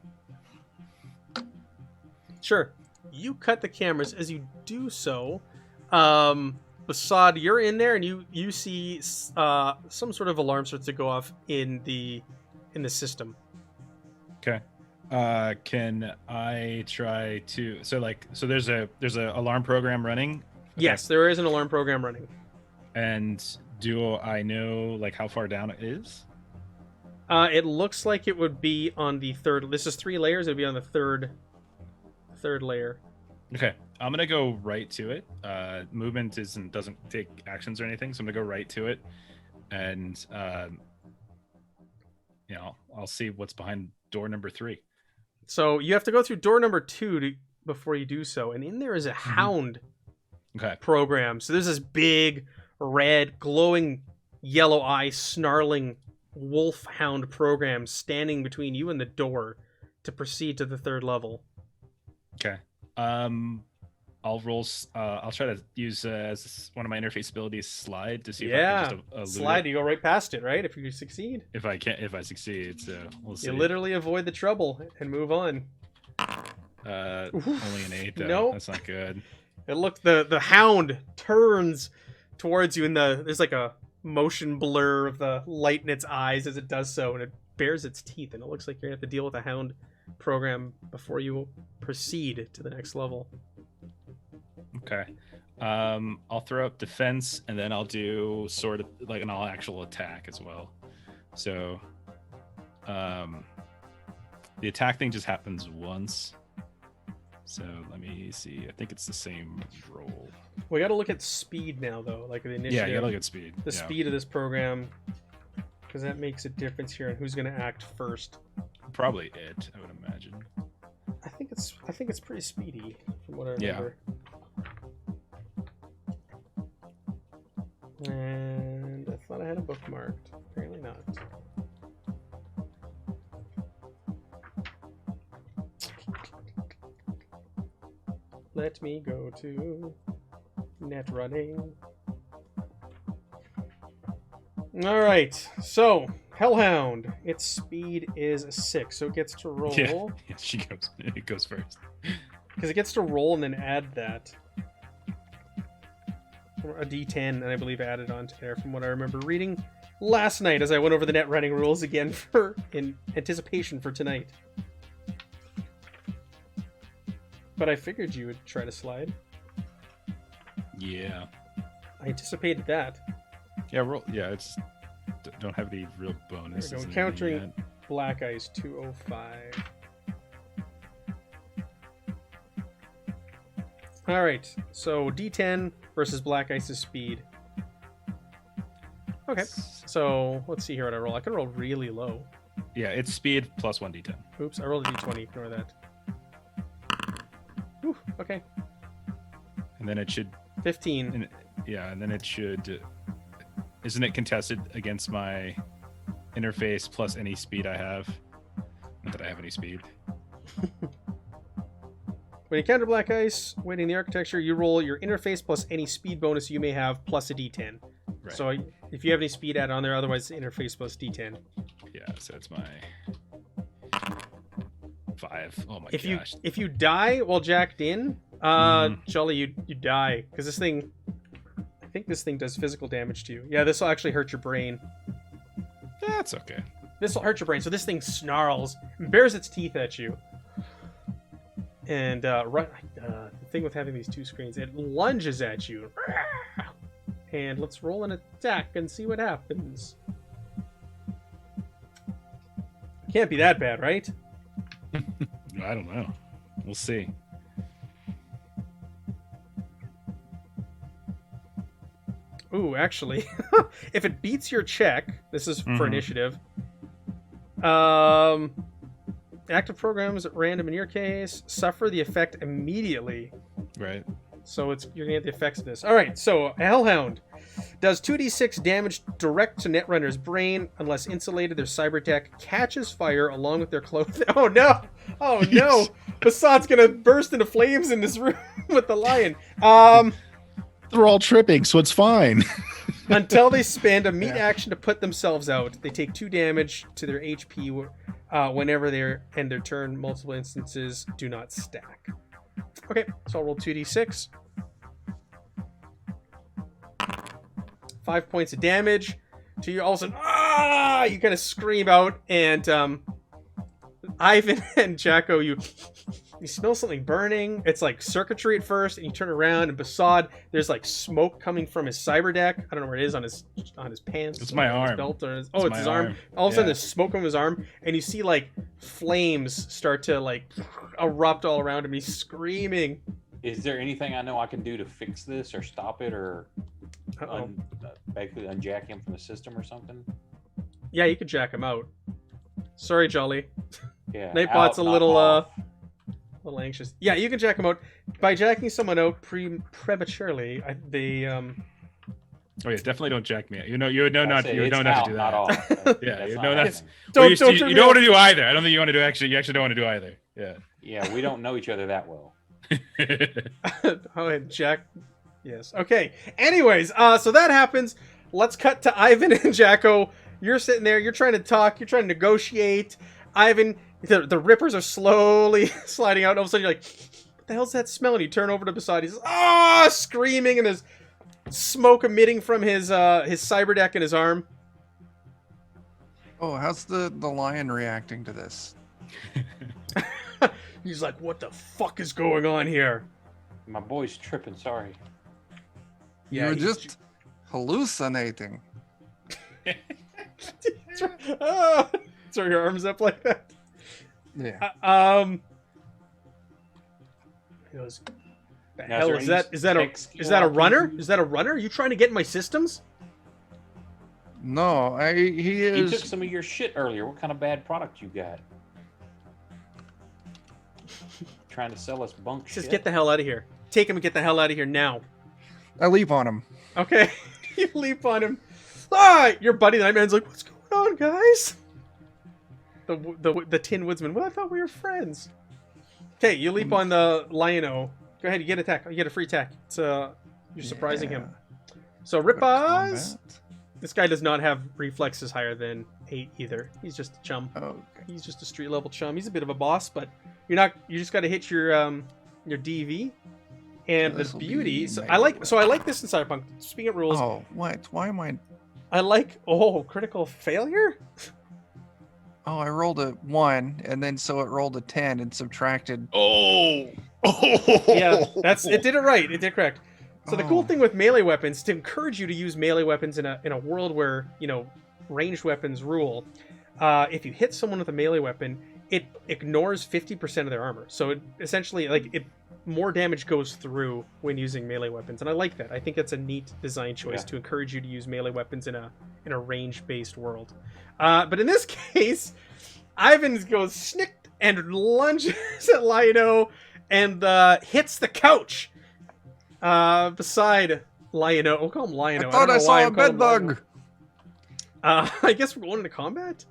Sure. You cut the cameras. As you do so, Basad, you're in there and you see some sort of alarm starts to go off in the system. Okay. Can I try to? So there's a alarm program running. Okay. Yes, there is an alarm program running. And do I know like how far down it is? It looks like it would be on the third. This is 3 layers. It would be on the third layer. Okay, I'm gonna go right to it. Movement doesn't take actions or anything, so I'm gonna go right to it, and I'll see what's behind door number 3. So you have to go through door number 2 before you do so, and in there is a hound Okay. program. So there's this big, red, glowing yellow eye, snarling wolf hound program standing between you and the door to proceed to the 3rd level. Okay. I'll roll. I'll try to use as one of my interface abilities slide to see if I can just elude slide. it. You go right past it, right? If you succeed, If I succeed, so we'll see. you literally avoid the trouble and move on. Only an 8 though. Nope. That's not good. It looks the hound turns towards you, and there's like a motion blur of the light in its eyes as it does so, and it bares its teeth, and it looks like you're gonna have to deal with a hound program before you proceed to the next level. Okay. I'll throw up defense, and then I'll do sort of like an all actual attack as well. So, the attack thing just happens once. So let me see. I think it's the same roll. We got to look at speed now, though, like the initiative. Yeah, you gotta look at speed. The speed of this program, because that makes a difference here on who's going to act first. Probably it, I would imagine. I think it's pretty speedy from what I Yeah. remember. And I thought I had a bookmarked. Apparently not. Let me go to net running. All right, so Hellhound, its speed is 6, so it gets to roll. Yeah, it goes first. Because it gets to roll and then add that. A D10, and I believe added onto there from what I remember reading last night as I went over the net running rules again in anticipation for tonight. But I figured you would try to slide. Yeah. I anticipated that. Yeah, roll. Yeah, it's don't have any real bonuses. There we go. or Encountering anything Black Ice 205. All right, so D10 versus Black Ice's speed. Okay, so let's see here what I roll. I can roll really low. Yeah, it's speed plus 1d10. Oops, I rolled a D20. Ignore that. Ooh, okay. And then it should 15. and then it should. Isn't it contested against my interface plus any speed I have? Not that I have any speed. When you counter Black Ice, waiting the architecture, you roll your interface plus any speed bonus you may have plus a D10. Right. So if you have any speed add on there, otherwise interface plus D10. Yeah, so it's my 5. Oh my If gosh. if you die while jacked in, Jolly, you die because this thing. I think this thing does physical damage to you. Yeah, this will actually hurt your brain. That's okay. This will hurt your brain. So this thing snarls, and bares its teeth at you. And the thing with having these two screens, it lunges at you. And let's roll an attack and see what happens. Can't be that bad, right? I don't know. We'll see. Ooh, actually, if it beats your check, this is for initiative. Active programs at random in your case suffer the effect immediately. Right. So you're gonna get the effects of this. All right. So Hellhound does 2d6 damage direct to Netrunner's brain unless insulated. Their cyber tech catches fire along with their clothing. Oh no! Oh no! Bassad's gonna burst into flames in this room with the lion. They're all tripping, so it's fine. Until they spend a meat action to put themselves out, they take 2 damage to their HP whenever they're end their turn. Multiple instances do not stack. Okay, so I'll roll 2d6. 5 points of damage. To you, all of a sudden, you kind of scream out, and Ivan and Jacko, you smell something burning. It's like circuitry at first, and you turn around, and Bassad, there's like smoke coming from his cyber deck. I don't know where it is on his pants. It's my arm. His belt, or it's his arm. All of a sudden, there's smoke on his arm, and you see like flames start to like erupt all around him. He's screaming. Is there anything I know I can do to fix this or stop it or basically unjack him from the system or something? Yeah, you could jack him out. Sorry, Jolly. Yeah. Nightbot's a little anxious. Yeah, you can jack him out by jacking someone out prematurely. Oh yeah, definitely don't jack me out. You know not to do that. Not all. Yeah, you know that's. Don't you don't want to do either. I don't think you want to do You actually don't want to do either. Yeah. Yeah, we don't know each other that well. Oh, and Jack. Yes. Okay. Anyways, so that happens. Let's cut to Ivan and Jacko. You're sitting there. You're trying to talk. You're trying to negotiate. Ivan, the rippers are slowly sliding out. And all of a sudden, you're like, "What the hell's that smell?" And you turn over to Basad. He's screaming, and there's smoke emitting from his cyber deck in his arm. Oh, how's the lion reacting to this? He's like, "What the fuck is going on here?" My boy's tripping. Sorry. Yeah, You're just hallucinating. Throw your arms up like that. Yeah. He goes, "The Now, hell is is there that? any Is that a tech skill is that a I can runner? use? Is that a runner? Are you trying to get in my systems?" No, he He is. took some of your shit earlier. What kind of bad product you got? Trying to sell us bunk shit? Just get the hell out of here. Take him and get the hell out of here now. I leap on him. Okay. You leap on him. Your buddy Nightman's like, "What's going on, guys?" The Tin Woodsman. Well, I thought we were friends. Okay, you leap on the Lion-O. Go ahead, you get attack. You get a free attack. It's you're surprising him. So Ripaz. This guy does not have reflexes higher than 8 either. He's just a chum. Okay. He's just a street level chum. He's a bit of a boss, but you just got to hit your DV and the This'll beauty. be So melee I like this in Cyberpunk. Speaking of rules, Oh, what? Why am I? I like critical failure. Oh, I rolled a 1, and then so it rolled a 10 and subtracted. Oh. Yeah, it did it right. It did correct. So the cool Oh. thing with melee weapons, to encourage you to use melee weapons in a world where ranged weapons rule, if you hit someone with a melee weapon, it ignores 50% of their armor. So it essentially, like, more damage goes through when using melee weapons, and I like that. I think that's a neat design choice to encourage you to use melee weapons in a range-based world. But in this case, Ivan goes snicked and lunges at Lionel and hits the couch beside Lionel. We'll call him Lionel. I thought I saw a bed bug. I guess we're going into combat.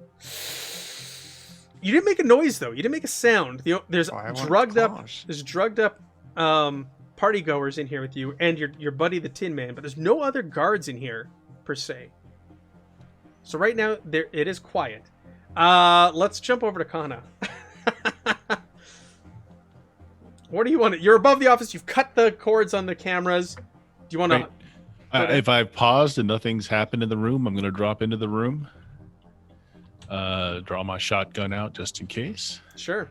You didn't make a noise though. You didn't make a sound. There's drugged up party goers in here with you, and your buddy the Tin Man. But there's no other guards in here per se. So right now it is quiet. Let's jump over to Kana. What do you want? You're above the office. You've cut the cords on the cameras. Do you want to? If I've paused and nothing's happened in the room, I'm going to drop into the room. Draw my shotgun out just in case. Sure.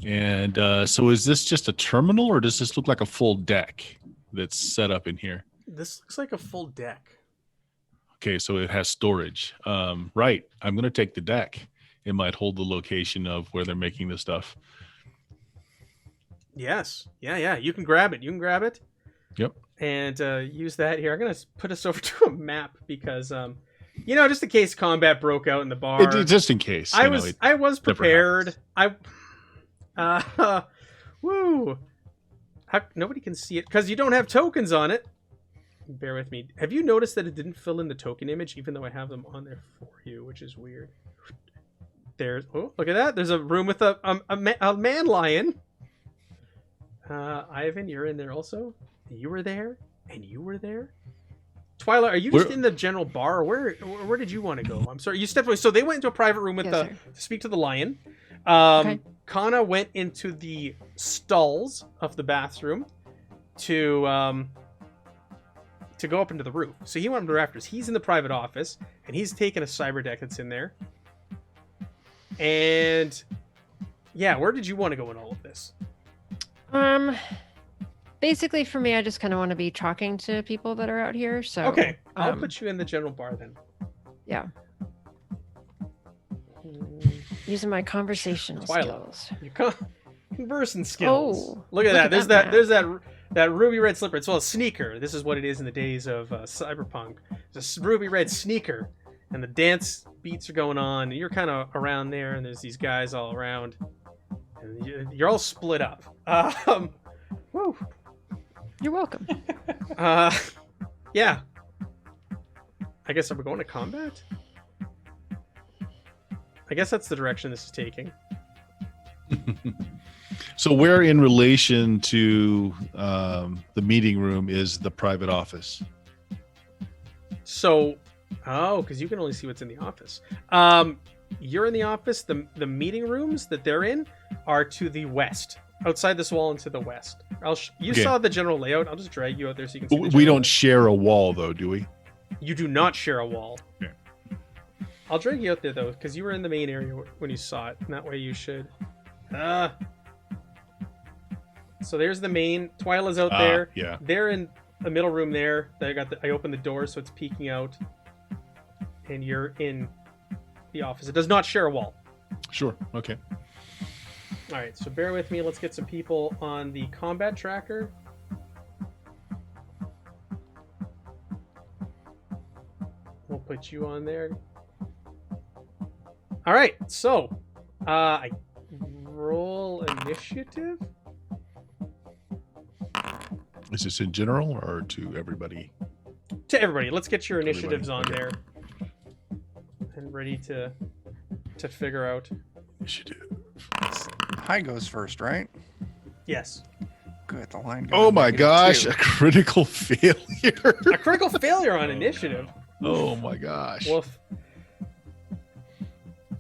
And so is this just a terminal, or does this look like a full deck that's set up in here? This looks like a full deck. Okay, so it has storage. Right. I'm going to take the deck. It might hold the location of where they're making the stuff. Yes. Yeah. You can grab it. Yep. And use that here. I'm going to put us over to a map because, just in case combat broke out in the bar. Just in case. I was prepared. Woo. Nobody can see it because you don't have tokens on it. Bear with me. Have you noticed that it didn't fill in the token image, even though I have them on there for you, which is weird. Look at that. There's a room with a man lion. Ivan, you're in there also. You were there, and you were there. Twyla, are you just in the general bar, or where did you want to go? I'm sorry, you stepped away. So they went into a private room with to speak to the lion. Okay. Kana went into the stalls of the bathroom to go up into the roof. So he went up to the rafters. He's in the private office, and he's taken a cyber deck that's in there. And yeah, where did you want to go in all of this? Basically for me, I just kind of want to be talking to people that are out here. So okay, I'll put you in the general bar then. Yeah. Using my conversational skills. Your conversing skills. Oh, look at that. There's that ruby red slipper. It's a sneaker. This is what it is in the days of Cyberpunk. It's a ruby red sneaker, and the dance beats are going on, and you're kind of around there, and there's these guys all around, and you're all split up. Woo. You're welcome. Yeah. I guess are we going to combat? I guess that's the direction this is taking. So where in relation to the meeting room is the private office? So, because you can only see what's in the office. You're in the office. The meeting rooms that they're in are to the west. Outside this wall and to the west. Saw the general layout. I'll just drag you out there so you can see. We don't share a wall, though, do we? You do not share a wall. Okay. I'll drag you out there, though, because you were in the main area when you saw it. And that way you should. So there's the main. Twyla's out there. Yeah. They're in the middle room there. I opened the door so it's peeking out. And you're in the office. It does not share a wall. Sure. Okay. All right, so bear with me. Let's get some people on the combat tracker. We'll put you on there. All right, so I roll initiative. Is this in general or to everybody? To everybody. Let's get your initiatives on there. And ready to figure out. Initiative. High goes first, right? Yes. Good. The line goes. Oh my gosh, a critical failure. A critical failure on initiative. Oh my gosh. Woof.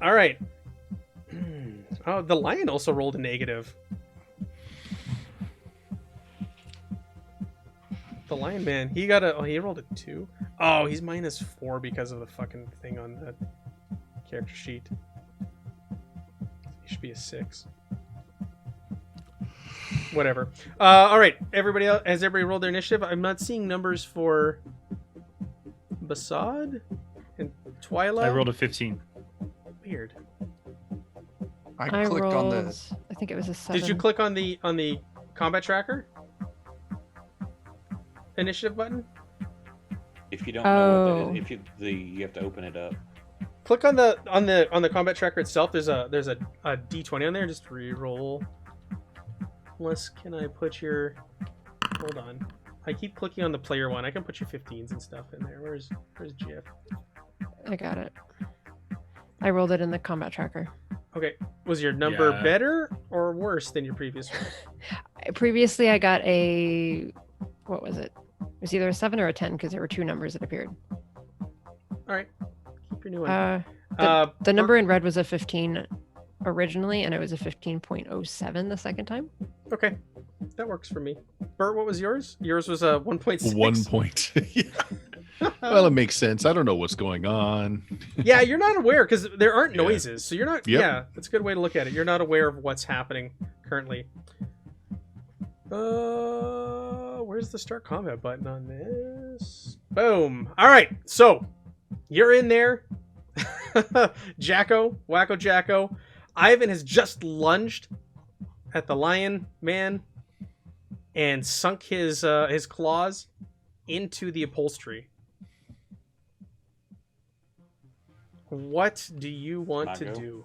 All right. Oh, the lion also rolled a negative. The lion man, he rolled a 2. Oh, he's -4 because of the fucking thing on the character sheet. He should be a 6. Whatever. All right, everybody else, has everybody rolled their initiative? I'm not seeing numbers for Basad and Twyla. I rolled a 15. Weird. I I clicked on the. rolled, I think it was a 7. Did you click on the combat tracker initiative button? If you don't know what Oh. that is, you have to open it up. Click on the combat tracker itself. There's a D20 on there. Just re-roll. Unless, can I put your? Hold on. I keep clicking on the player one. I can put your 15s and stuff in there. Where's GF? I got it. I rolled it in the combat tracker. Okay. Was your number Yeah. better or worse than your previous one? Previously, I got a, what was it? It was either a 7 or a 10 because there were 2 numbers that appeared. All right. Keep your new one. The number in red was a 15 originally, and it was a 15.07 the second time. Okay. That works for me. Bert, what was yours? Yours was a 1.6. 1 point. Yeah. Well, it makes sense. I don't know what's going on. Yeah, you're not aware because there aren't Yeah. noises. So you're not. Yep. Yeah, that's a good way to look at it. You're not aware of what's happening currently. Where's the start combat button on this? Boom. All right, so you're in there. Wacko Jacko. Ivan has just lunged at the lion man and sunk his claws into the upholstery. What do you want Can I to go? do?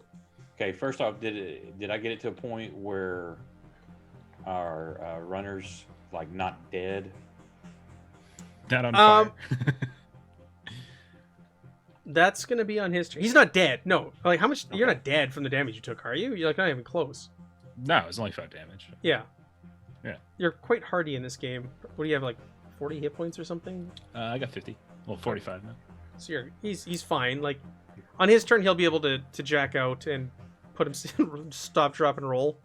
Okay, first off, did I get it to a point where our runners like not dead? Not on Um, fire. That's gonna be on his turn. He's not dead. No, like how much? You're not dead from the damage you took, are you? You're like not even close. No, it was only 5 damage. Yeah. Yeah. You're quite hardy in this game. What do you have, like 40 hit points or something? I got 50. Well, 45 now. So he's fine. Like on his turn, he'll be able to jack out and put him stop, drop, and roll.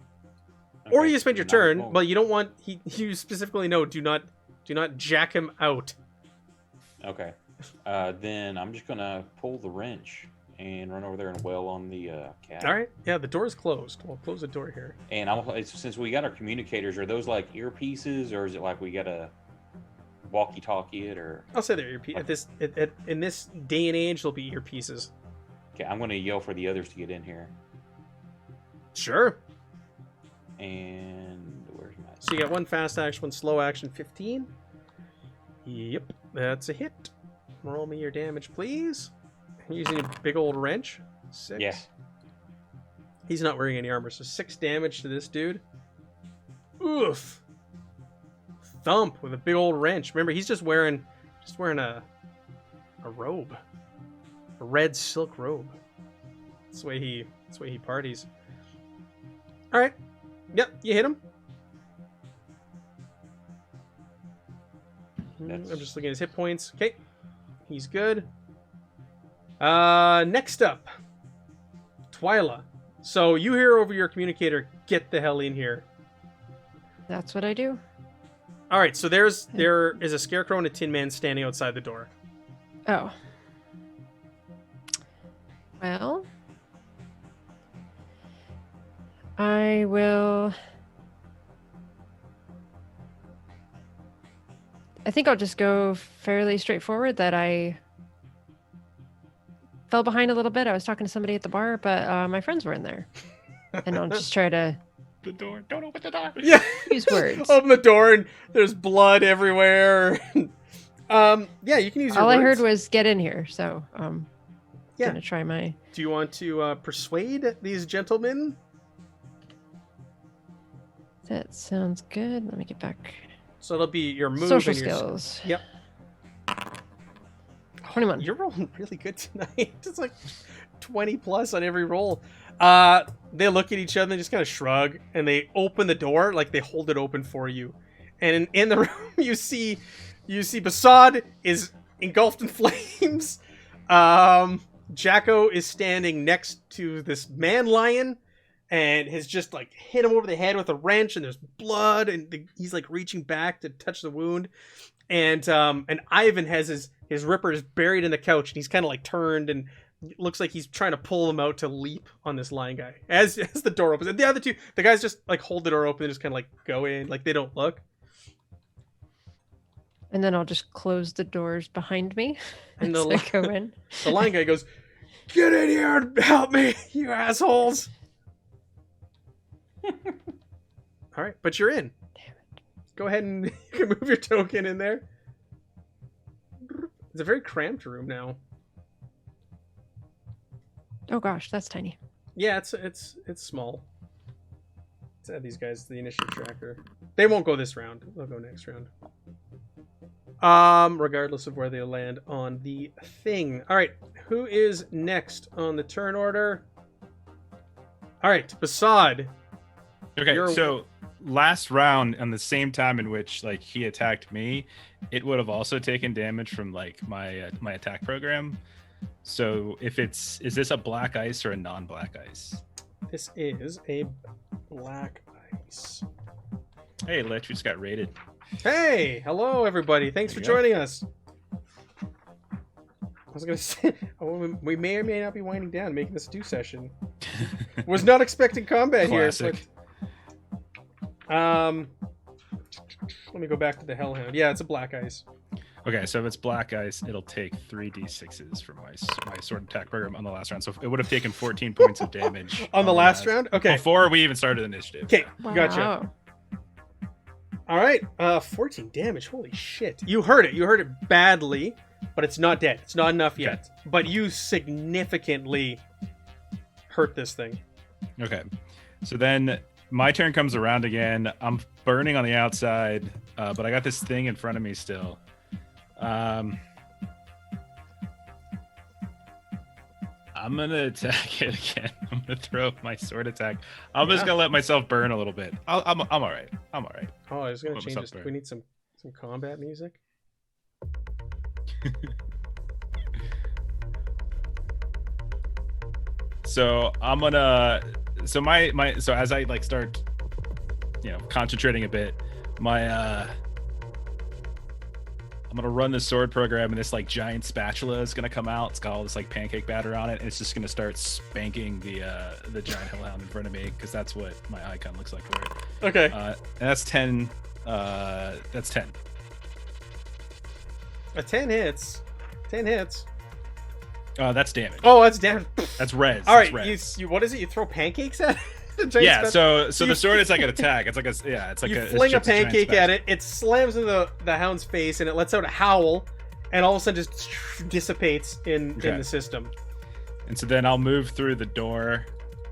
Or Okay, you spend your then I turn, won't. but you don't want you specifically know do not jack him out. Okay. Then I'm just gonna pull the wrench and run over there and wail on the cat. All right. Yeah, the door's closed. We'll close the door here. And since we got our communicators, are those like earpieces, or is it like we gotta walkie-talkie it, or? I'll say they're earpiece. In this day and age, they'll be earpieces. Okay, I'm gonna yell for the others to get in here. Sure. And where's my? So you got one fast action, one slow action, 15. Yep, that's a hit. Roll me your damage, please. Using a big old wrench. 6. Yeah. He's not wearing any armor, so 6 damage to this dude. Oof. Thump with a big old wrench. Remember, he's just wearing a robe, a red silk robe. That's the way he parties. All right. Yep, you hit him. That's- I'm just looking at his hit points. Okay, he's good. Next up, Twyla. So you hear over your communicator, "Get the hell in here." That's what I do. All right, so there is a scarecrow and a tin man standing outside the door. Oh. Well, I will. I think I'll just go fairly straightforward that I fell behind a little bit. I was talking to somebody at the bar, but my friends were in there. And I'll just try to The door. Don't open the door. Yeah. use words. Open the door and there's blood everywhere. Yeah, you can use your All I heard words. was get in here, so Yeah. gonna try my Do you want to persuade these gentlemen? that sounds good. Let me get back. So it'll be your move Social and your skills. Yep. 21. You're rolling really good tonight. It's like 20 plus on every roll. They look at each other and just kind of shrug, and they open the door, like they hold it open for you. And in the room, you see Basad is engulfed in flames. Jacko is standing next to this man lion and has just like hit him over the head with a wrench, and there's blood, and he's like reaching back to touch the wound. And Ivan has his rippers buried in the couch, and he's kind of like turned and looks like he's trying to pull him out to leap on this lion guy as the door opens. And the other two, the guys just like hold the door open and just kind of like go in, like they don't look. And then I'll just close the doors behind me And as the I go in. lion guy goes, Get in here and help me, you assholes! All right, but you're in. Damn it. Go ahead and you can move your token in there. It's a very cramped room now. Oh gosh, that's tiny. Yeah, it's small. Let's add these guys to the initiative tracker. They won't go this round. They'll go next round. Regardless of where they land on the thing. All right, who is next on the turn order? All right, Basad. Okay, so last round, on the same time in which like he attacked me, it would have also taken damage from like my my attack program. So if is this a black ice or a non-black ice? This is a black ice. Hey, Lich, we just got raided. Hey, hello everybody. Thanks for joining us. I was gonna say, we may or may not be winding down, making this a 2 session. Was not expecting combat Classic. here. But, let me go back to the Hellhound. Yeah, it's a black ice. Okay, so if it's black ice, it'll take 3d6s from my sword attack program on the last round. So it would have taken 14 points of damage On the last round? Okay. before we even started initiative. Okay, Wow. gotcha. All right, 14 damage. Holy shit! You heard it. You heard it badly, but it's not dead. It's not enough yet. But you significantly hurt this thing. Okay, so then my turn comes around again. I'm burning on the outside, but I got this thing in front of me still. I'm gonna attack it again. I'm gonna throw my sword attack. I'm just gonna let myself burn a little bit. I'm all right. I'm all right. Oh, I was gonna Let change myself this. burn. We need some combat music. So I'm gonna. So my. So as I like start, concentrating a bit, I'm gonna run this sword program, and this like giant spatula is gonna come out. It's got all this like pancake batter on it, and it's just gonna start spanking the giant hellhound in front of me, because that's what my icon looks like for it. Okay. And that's 10. That's 10. A 10 hits. 10 hits. That's damage. Oh, that's damage. That's res. All That's right, res. you what is it? You throw pancakes at it? A giant Yeah. spatula? So the sword is like an attack. It's like It's like you it's fling a just giant pancake at spatula. it. It slams into the hound's face, and it lets out a howl, and all of a sudden just dissipates in Okay. the system. And so then I'll move through the door.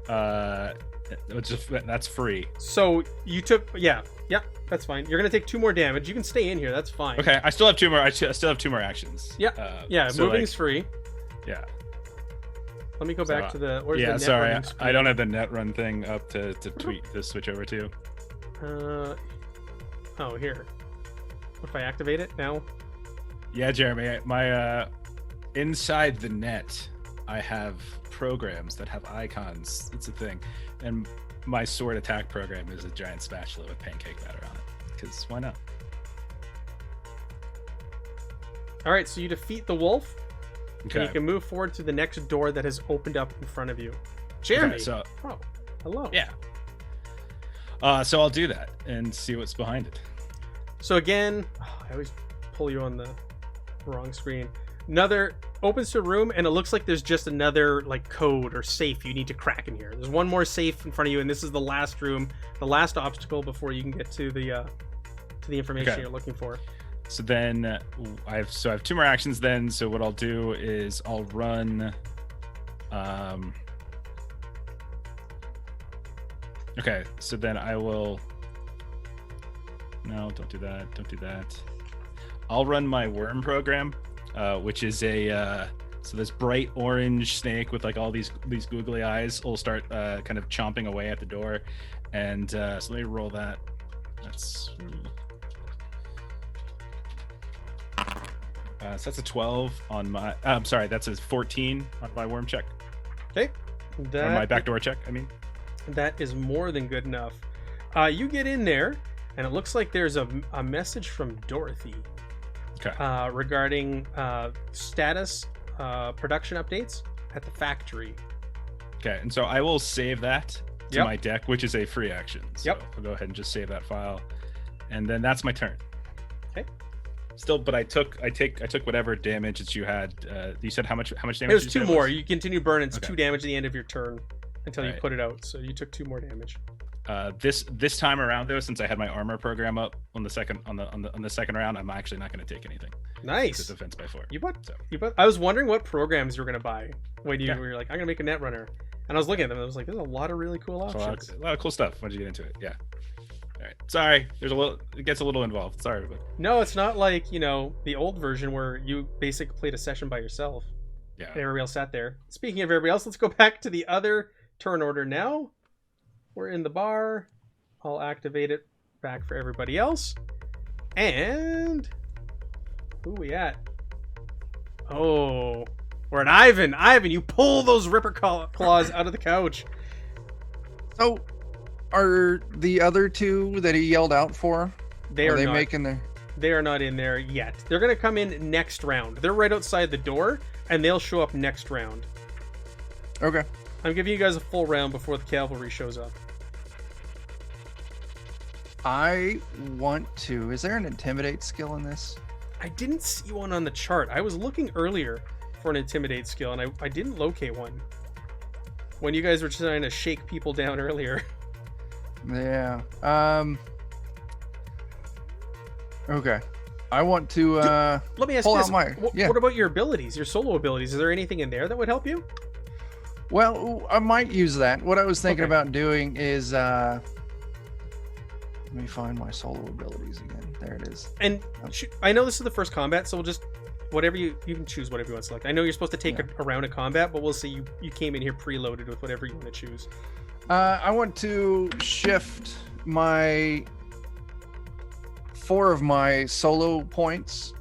That's free. So you took that's fine. You're gonna take 2 more damage. You can stay in here. That's fine. Okay, I still have 2 more. I still have 2 more actions. Yeah. Yeah. so, Moving's free. Yeah. Let me go So, back to the. Where's the Yeah. net Sorry, running speed? I don't have the net run thing up to switch over to. Oh, here. What if I activate it now? Yeah, Jeremy, my inside the net, I have programs that have icons. It's a thing, and my sword attack program is a giant spatula with pancake batter on it. Because why not? All right, so you defeat the wolf, Okay. and you can move forward to the next door that has opened up in front of you. Jeremy. Okay, so Oh, hello. yeah. So I'll do that and see what's behind it. So again, I always pull you on the wrong screen. Another opens to a room, and it looks like there's just another like code or safe you need to crack in here. There's one more safe in front of you, and this is the last room, the last obstacle before you can get to the information Okay. you're looking for. So then I have 2 more actions then. So what I'll do is I'll run. Okay, so then I will. No, don't do that. Don't do that. I'll run my worm program, which is a so this bright orange snake with like all these googly eyes will start kind of chomping away at the door, and so let me roll that. That's. So that's a 12 on my. I'm sorry, that's a 14 on my worm check. Okay. Or my backdoor check, I mean. That is more than good enough. You get in there, and it looks like there's a message from Dorothy Okay. regarding status production updates at the factory. Okay, and so I will save that to Yep. my deck, which is a free action. So Yep. I'll go ahead and just save that file. And then that's my turn. Still, but I took whatever damage that you had. You said how much damage? It was you 2 said more. You continue burning. It's Okay. 2 damage at the end of your turn until you Right. put it out. So you took 2 more damage. This time around though, since I had my armor program up on the second round, I'm actually not going to take anything. It's Nice. defense by 4. You bought. So. You bought. I was wondering what programs you were gonna buy when you Yeah. were like, I'm gonna make a Netrunner, and I was looking at them. And I was like, there's a lot of really cool So options. a lot of cool stuff once you get into it. Yeah. All right. Sorry, it gets a little involved. Sorry, but No, it's not like the old version where you basically played a session by yourself. yeah. And everybody else sat there. Speaking of everybody else, let's go back to the other turn order now. We're in the bar. I'll activate it back for everybody else. And who we at? Oh, we're at Ivan. Ivan, you pull those ripper claws out of the couch. So, are the other 2 that he yelled out for? They are not. making their? They are not in there yet. They're gonna come in next round. They're right outside the door, and they'll show up next round. Okay. I'm giving you guys a full round before the cavalry shows up. I want to. Is there an intimidate skill in this? I didn't see one on the chart. I was looking earlier for an intimidate skill, and I didn't locate one. When you guys were trying to shake people down earlier. Yeah. Okay. I want to Let me ask pull you out this. my. What about your abilities, your solo abilities? Is there anything in there that would help you? Well, I might use that. What I was thinking Okay. about doing is let me find my solo abilities again. There it is. And I know this is the first combat, so we'll just whatever you can choose whatever you want to select. I know you're supposed to take a round of combat, but we'll say you came in here preloaded with whatever you want to choose. I want to shift my 4 of my solo points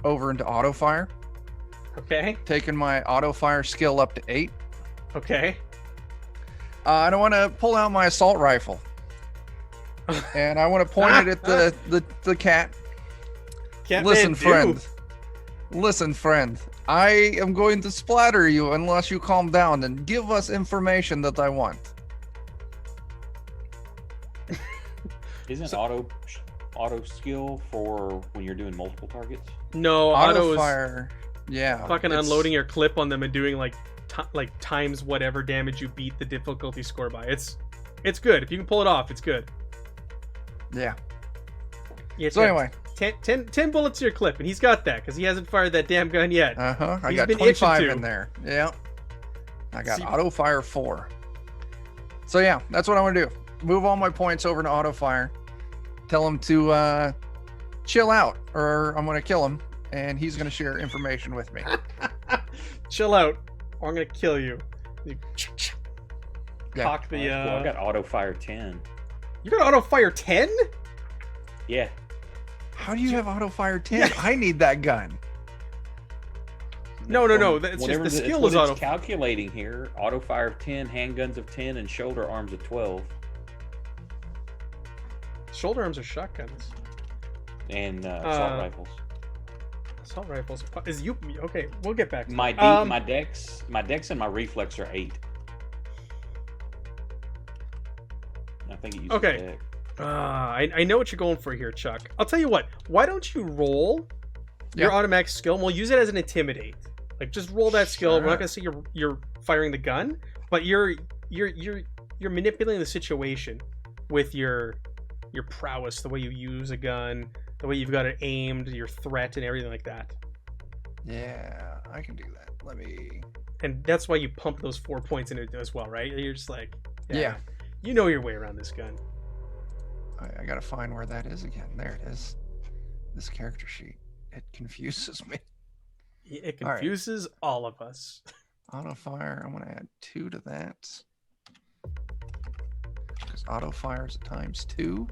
over into auto fire, Okay. taking my auto fire skill up to 8. Okay. I don't want to pull out my assault rifle, and I want to point it at the cat. Listen, friend. Listen, friend. I am going to splatter you unless you calm down and give us information that I want. Isn't auto skill for when you're doing multiple targets? No, Auto auto is fire. Yeah. fucking it's- unloading your clip on them and doing like times whatever damage you beat the difficulty score by. It's good. If you can pull it off, it's good. Yeah. Yeah, So anyway. 10 bullets to your clip, and he's got that because he hasn't fired that damn gun yet. I He's got been itching 25 to. in there. Yeah. I got See- auto fire 4. So yeah, that's what I want to do. Move all my points over to auto fire. Tell him to chill out, or I'm going to kill him, and he's going to share information with me. Chill out, or I'm gonna kill you. You Yeah. cock the. Oh, cool. I got auto fire 10. You got auto fire 10? Yeah. How do you have auto fire 10? I need that gun. No. That's just Whatever the it's skill what is it's auto. calculating here. Auto fire of 10, handguns of 10, and shoulder arms of 12. Shoulder arms are shotguns. And assault rifles. Assault rifles. Is you okay? We'll get back to My that. my dex and my reflex are 8. I think it uses Okay. dex. I know what you're going for here, Chuck. I'll tell you what. Why don't you roll your Yeah. automatic skill? And we'll use it as an intimidate. Like just roll that skill. We're Sure. not gonna say you're firing the gun, but you're manipulating the situation with your prowess, the way you use a gun, the way you've got it aimed, your threat, and everything like that. Yeah, I can do that. Let me. And that's why you pump those 4 points in it as well, right? You're just like, Yeah. you know your way around this gun. I gotta find where that is again. There it is. This character sheet. It confuses me. It All right. confuses all of us. Auto fire. I'm gonna add 2 to that. Because auto fire is times 2.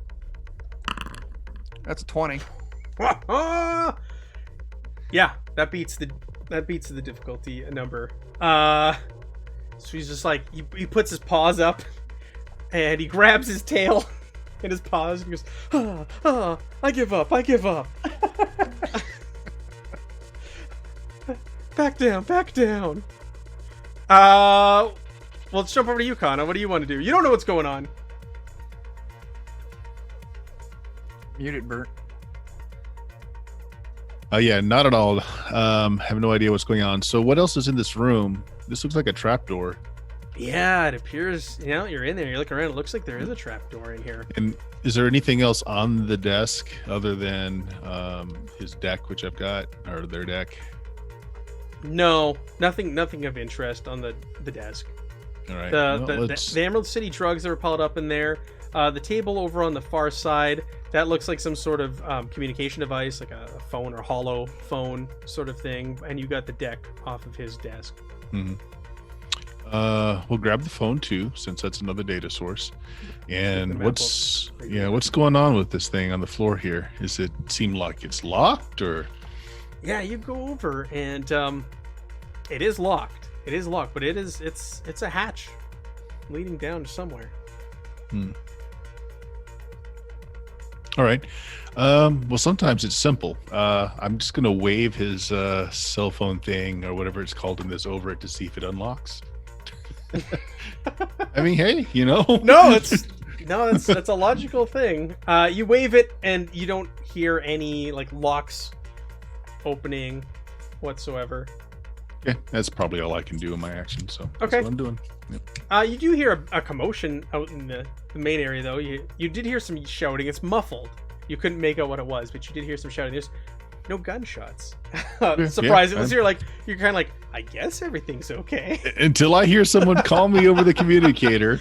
That's a 20. Yeah, that beats the difficulty number. So he's just like he puts his paws up and he grabs his tail in his paws and he goes, I give up. Back down. Well, let's jump over to you, Kana. What do you want to do? You don't know what's going on. Muted Bert. Yeah, not at all. Have no idea what's going on. So what else is in this room? This looks like a trapdoor. Yeah, it appears. You know, you're in there. You look around. It looks like there is a trapdoor in here. And is there anything else on the desk other than his deck, which I've got, or their deck? No, nothing of interest on the desk. All right. The Emerald City drugs that were piled up in there. The table over on the far side, that looks like some sort of communication device, like a phone or hollow phone sort of thing. And you got the deck off of his desk. Mm-hmm. We'll grab the phone too, since that's another data source. And what's going on with this thing on the floor here? Does it seem like it's locked, or? Yeah, you go over and it is locked. It is locked, but it's a hatch leading down to somewhere. All right. Well, sometimes it's simple. I'm just gonna wave his cell phone thing or whatever it's called in this over it to see if it unlocks. I mean, hey, you know. No, that's a logical thing. You wave it and you don't hear any like locks opening whatsoever. Yeah, that's probably all I can do in my action. So that's okay, what I'm doing. Yep. You do hear a commotion out in the main area, though. You did hear some shouting. It's muffled. You couldn't make out what it was, but you did hear some shouting. There's no gunshots. Surprise! It was here. Like you're kind of like, I guess everything's okay. Until I hear someone call me over the communicator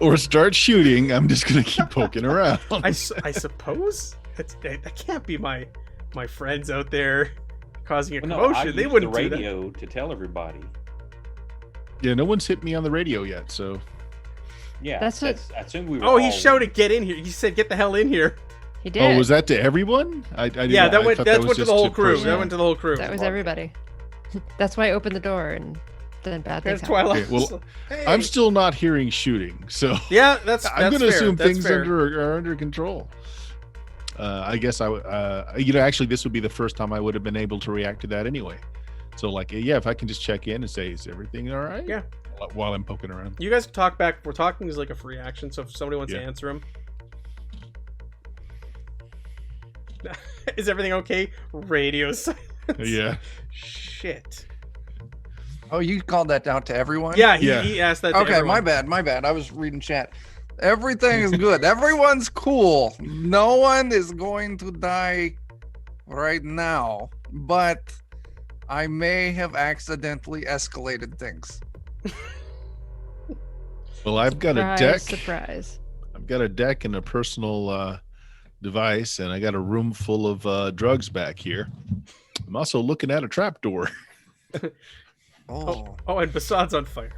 or start shooting, I'm just gonna keep poking around. I suppose that can't be my friends out there causing a commotion. No, they wouldn't the do that. radio to tell everybody. Yeah, no one's hit me on the radio yet, so. Yeah, That's what- I assume we were. Oh, he all- shouted, "Get in here!" He said, "Get the hell in here!" He did. Oh, was that to everyone? I didn't Yeah, know. that I went. thought That was went to just the whole crew. personnel. That went to the whole crew. That was everybody. That's why I opened the door and then bad things There's happened. Twilight. Okay, well, Hey. I'm still not hearing shooting, so Yeah, that's. I'm going to fair. assume That's things fair. are under control. I guess actually, this would be the first time I would have been able to react to that anyway. So, like, yeah, if I can just check in and say, "Is everything all right?" Yeah. While I'm poking around. You guys can talk back. We're talking is like a free action, so if somebody wants to Yeah. answer him. Is everything okay? Radio silence. Yeah. Shit. Oh, you called that out to everyone? Yeah, Yeah. he asked that to Okay, everyone. my bad. I was reading chat. Everything is good. Everyone's cool. No one is going to die right now, but I may have accidentally escalated things. Well, I've got a Surprise, deck. surprise. I've got a deck and a personal device, and I got a room full of drugs back here. I'm also looking at a trapdoor. Oh, Oh, and Bassad's on fire.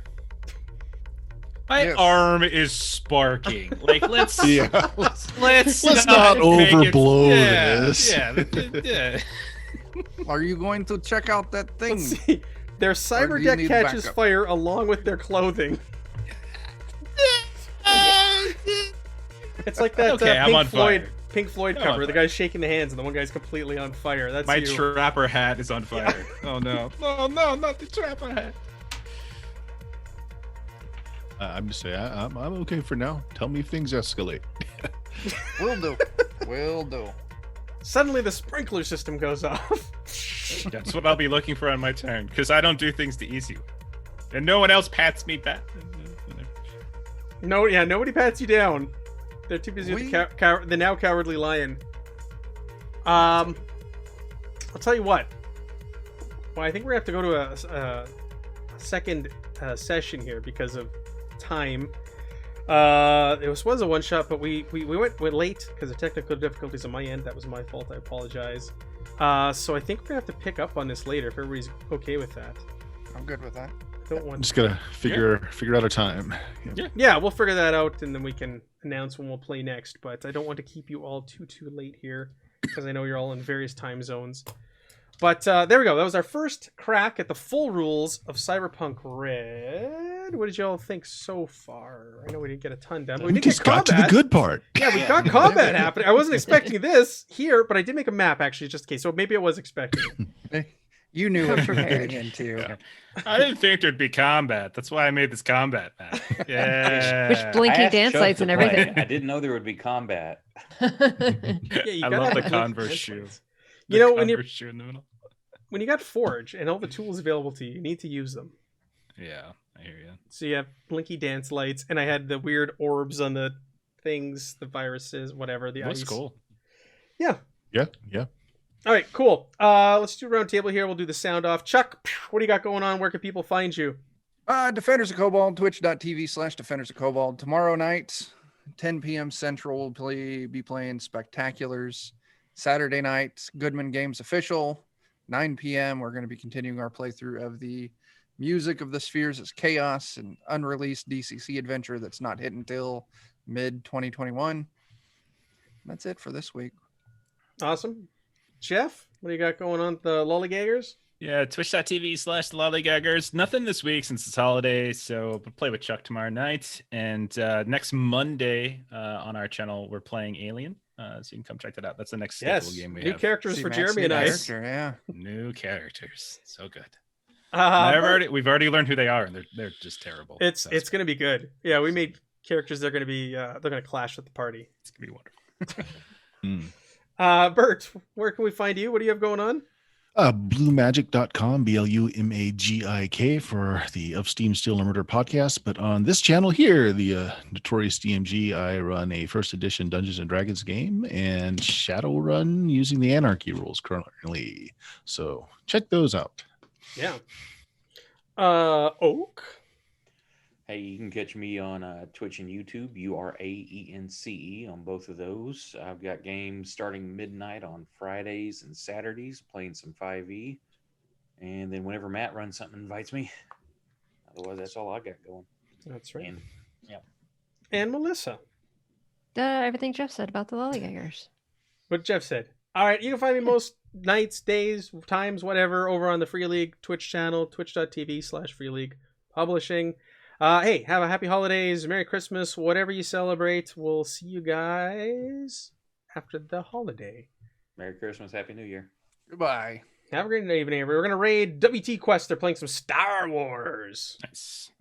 My Yes. arm is sparking. Like let's Yeah. let's not make it- overblow yeah, this. Yeah. are you going to check out that thing? Let's see. Their Or cyber do you deck need catches backup? fire along with their clothing. It's like that Okay, I'm on fire. Pink Floyd I'm on cover. The fire. guy's shaking the hands and the one guy's completely on fire. That's My you. trapper hat is on fire. Oh no. No, not the trapper hat. I'm just saying, I'm okay for now. Tell me if things escalate. Will do. Will do. Suddenly the sprinkler system goes off. That's what I'll be looking for on my turn, because I don't do things to ease you. And no one else pats me back. No, yeah, nobody pats you down. They're too busy with the now cowardly lion. I'll tell you what. Well, I think we have to go to a second session here because of time. It was a one shot, but we went late because of technical difficulties on my end. That was my fault. I apologize. So I think we're gonna have to pick up on this later if everybody's okay with that. I'm good with that. I don't want. Just gotta figure out a time. Yeah, we'll figure that out and then we can announce when we'll play next. But I don't want to keep you all too late here because I know you're all in various time zones. But there we go. That was our first crack at the full rules of Cyberpunk Red. What did y'all think so far? I know we didn't get a ton done, but we We did just get got to combat. the good part. Yeah, we got combat happening. I wasn't expecting this here, but I did make a map actually, just in case. So maybe I was expecting it. You knew what you were Prepared. getting into. Yeah. I didn't think there'd be combat. That's why I made this combat map. Yeah. Which I blinking asked dance Chuck lights to and play. everything. I didn't know there would be combat. Yeah, you I gotta love have the blinking Converse dance shoe. lights. You know, when Converse shoe in the middle. when you got Forge and all the tools available to you, you need to use them. Yeah, I hear you. So you have blinky dance lights, and I had the weird orbs on the things, the viruses, whatever. The Looks ice. cool. Yeah. Yeah. All right, cool. Let's do a round table here. We'll do the sound off. Chuck, what do you got going on? Where can people find you? Defenders of Cobalt, twitch.tv/Defenders of Cobalt. Tomorrow night, 10 p.m. Central, we'll be playing Spectaculars. Saturday night, Goodman Games Official, 9 p.m. We're going to be continuing our playthrough of the Music of the Spheres as Chaos, an unreleased DCC adventure that's not hit until mid-2021. That's it for this week. Awesome. Jeff, what do you got going on with the lollygaggers? Yeah, twitch.tv/lollygaggers. Nothing this week since it's holiday, so we'll play with Chuck tomorrow night. And next Monday on our channel, we're playing Alien. So you can come check that out. That's the next scheduled game we new have. characters for Matt's Jeremy new and I. character, yeah. New characters. So good. But We've already learned who they are, and they're just terrible. it's going to be good. Yeah, we made characters that are going to be they're going to clash with the party. It's going to be wonderful. Bert, where can we find you? What do you have going on? Bluemagic.com, BLUMAGIK for the Of Steam Steel and Murder podcast. But on this channel here, the Notorious DMG, I run a first edition Dungeons and Dragons game and Shadowrun using the Anarchy rules currently. So check those out. Yeah. Oak. Hey, you can catch me on Twitch and YouTube, URAENCE on both of those. I've got games starting midnight on Fridays and Saturdays, playing some 5e. And then whenever Matt runs something, invites me. Otherwise, that's all I got going. That's right. And, yeah. And Melissa. Everything Jeff said about the lollygaggers. What Jeff said. All right, you can find me most nights, days, times, whatever, over on the Free League Twitch channel, twitch.tv/Free League Publishing. Hey, have a happy holidays, Merry Christmas, whatever you celebrate. We'll see you guys after the holiday. Merry Christmas, Happy New Year. Goodbye. Have a great evening, everybody. We're going to raid WT Quest. They're playing some Star Wars. Nice.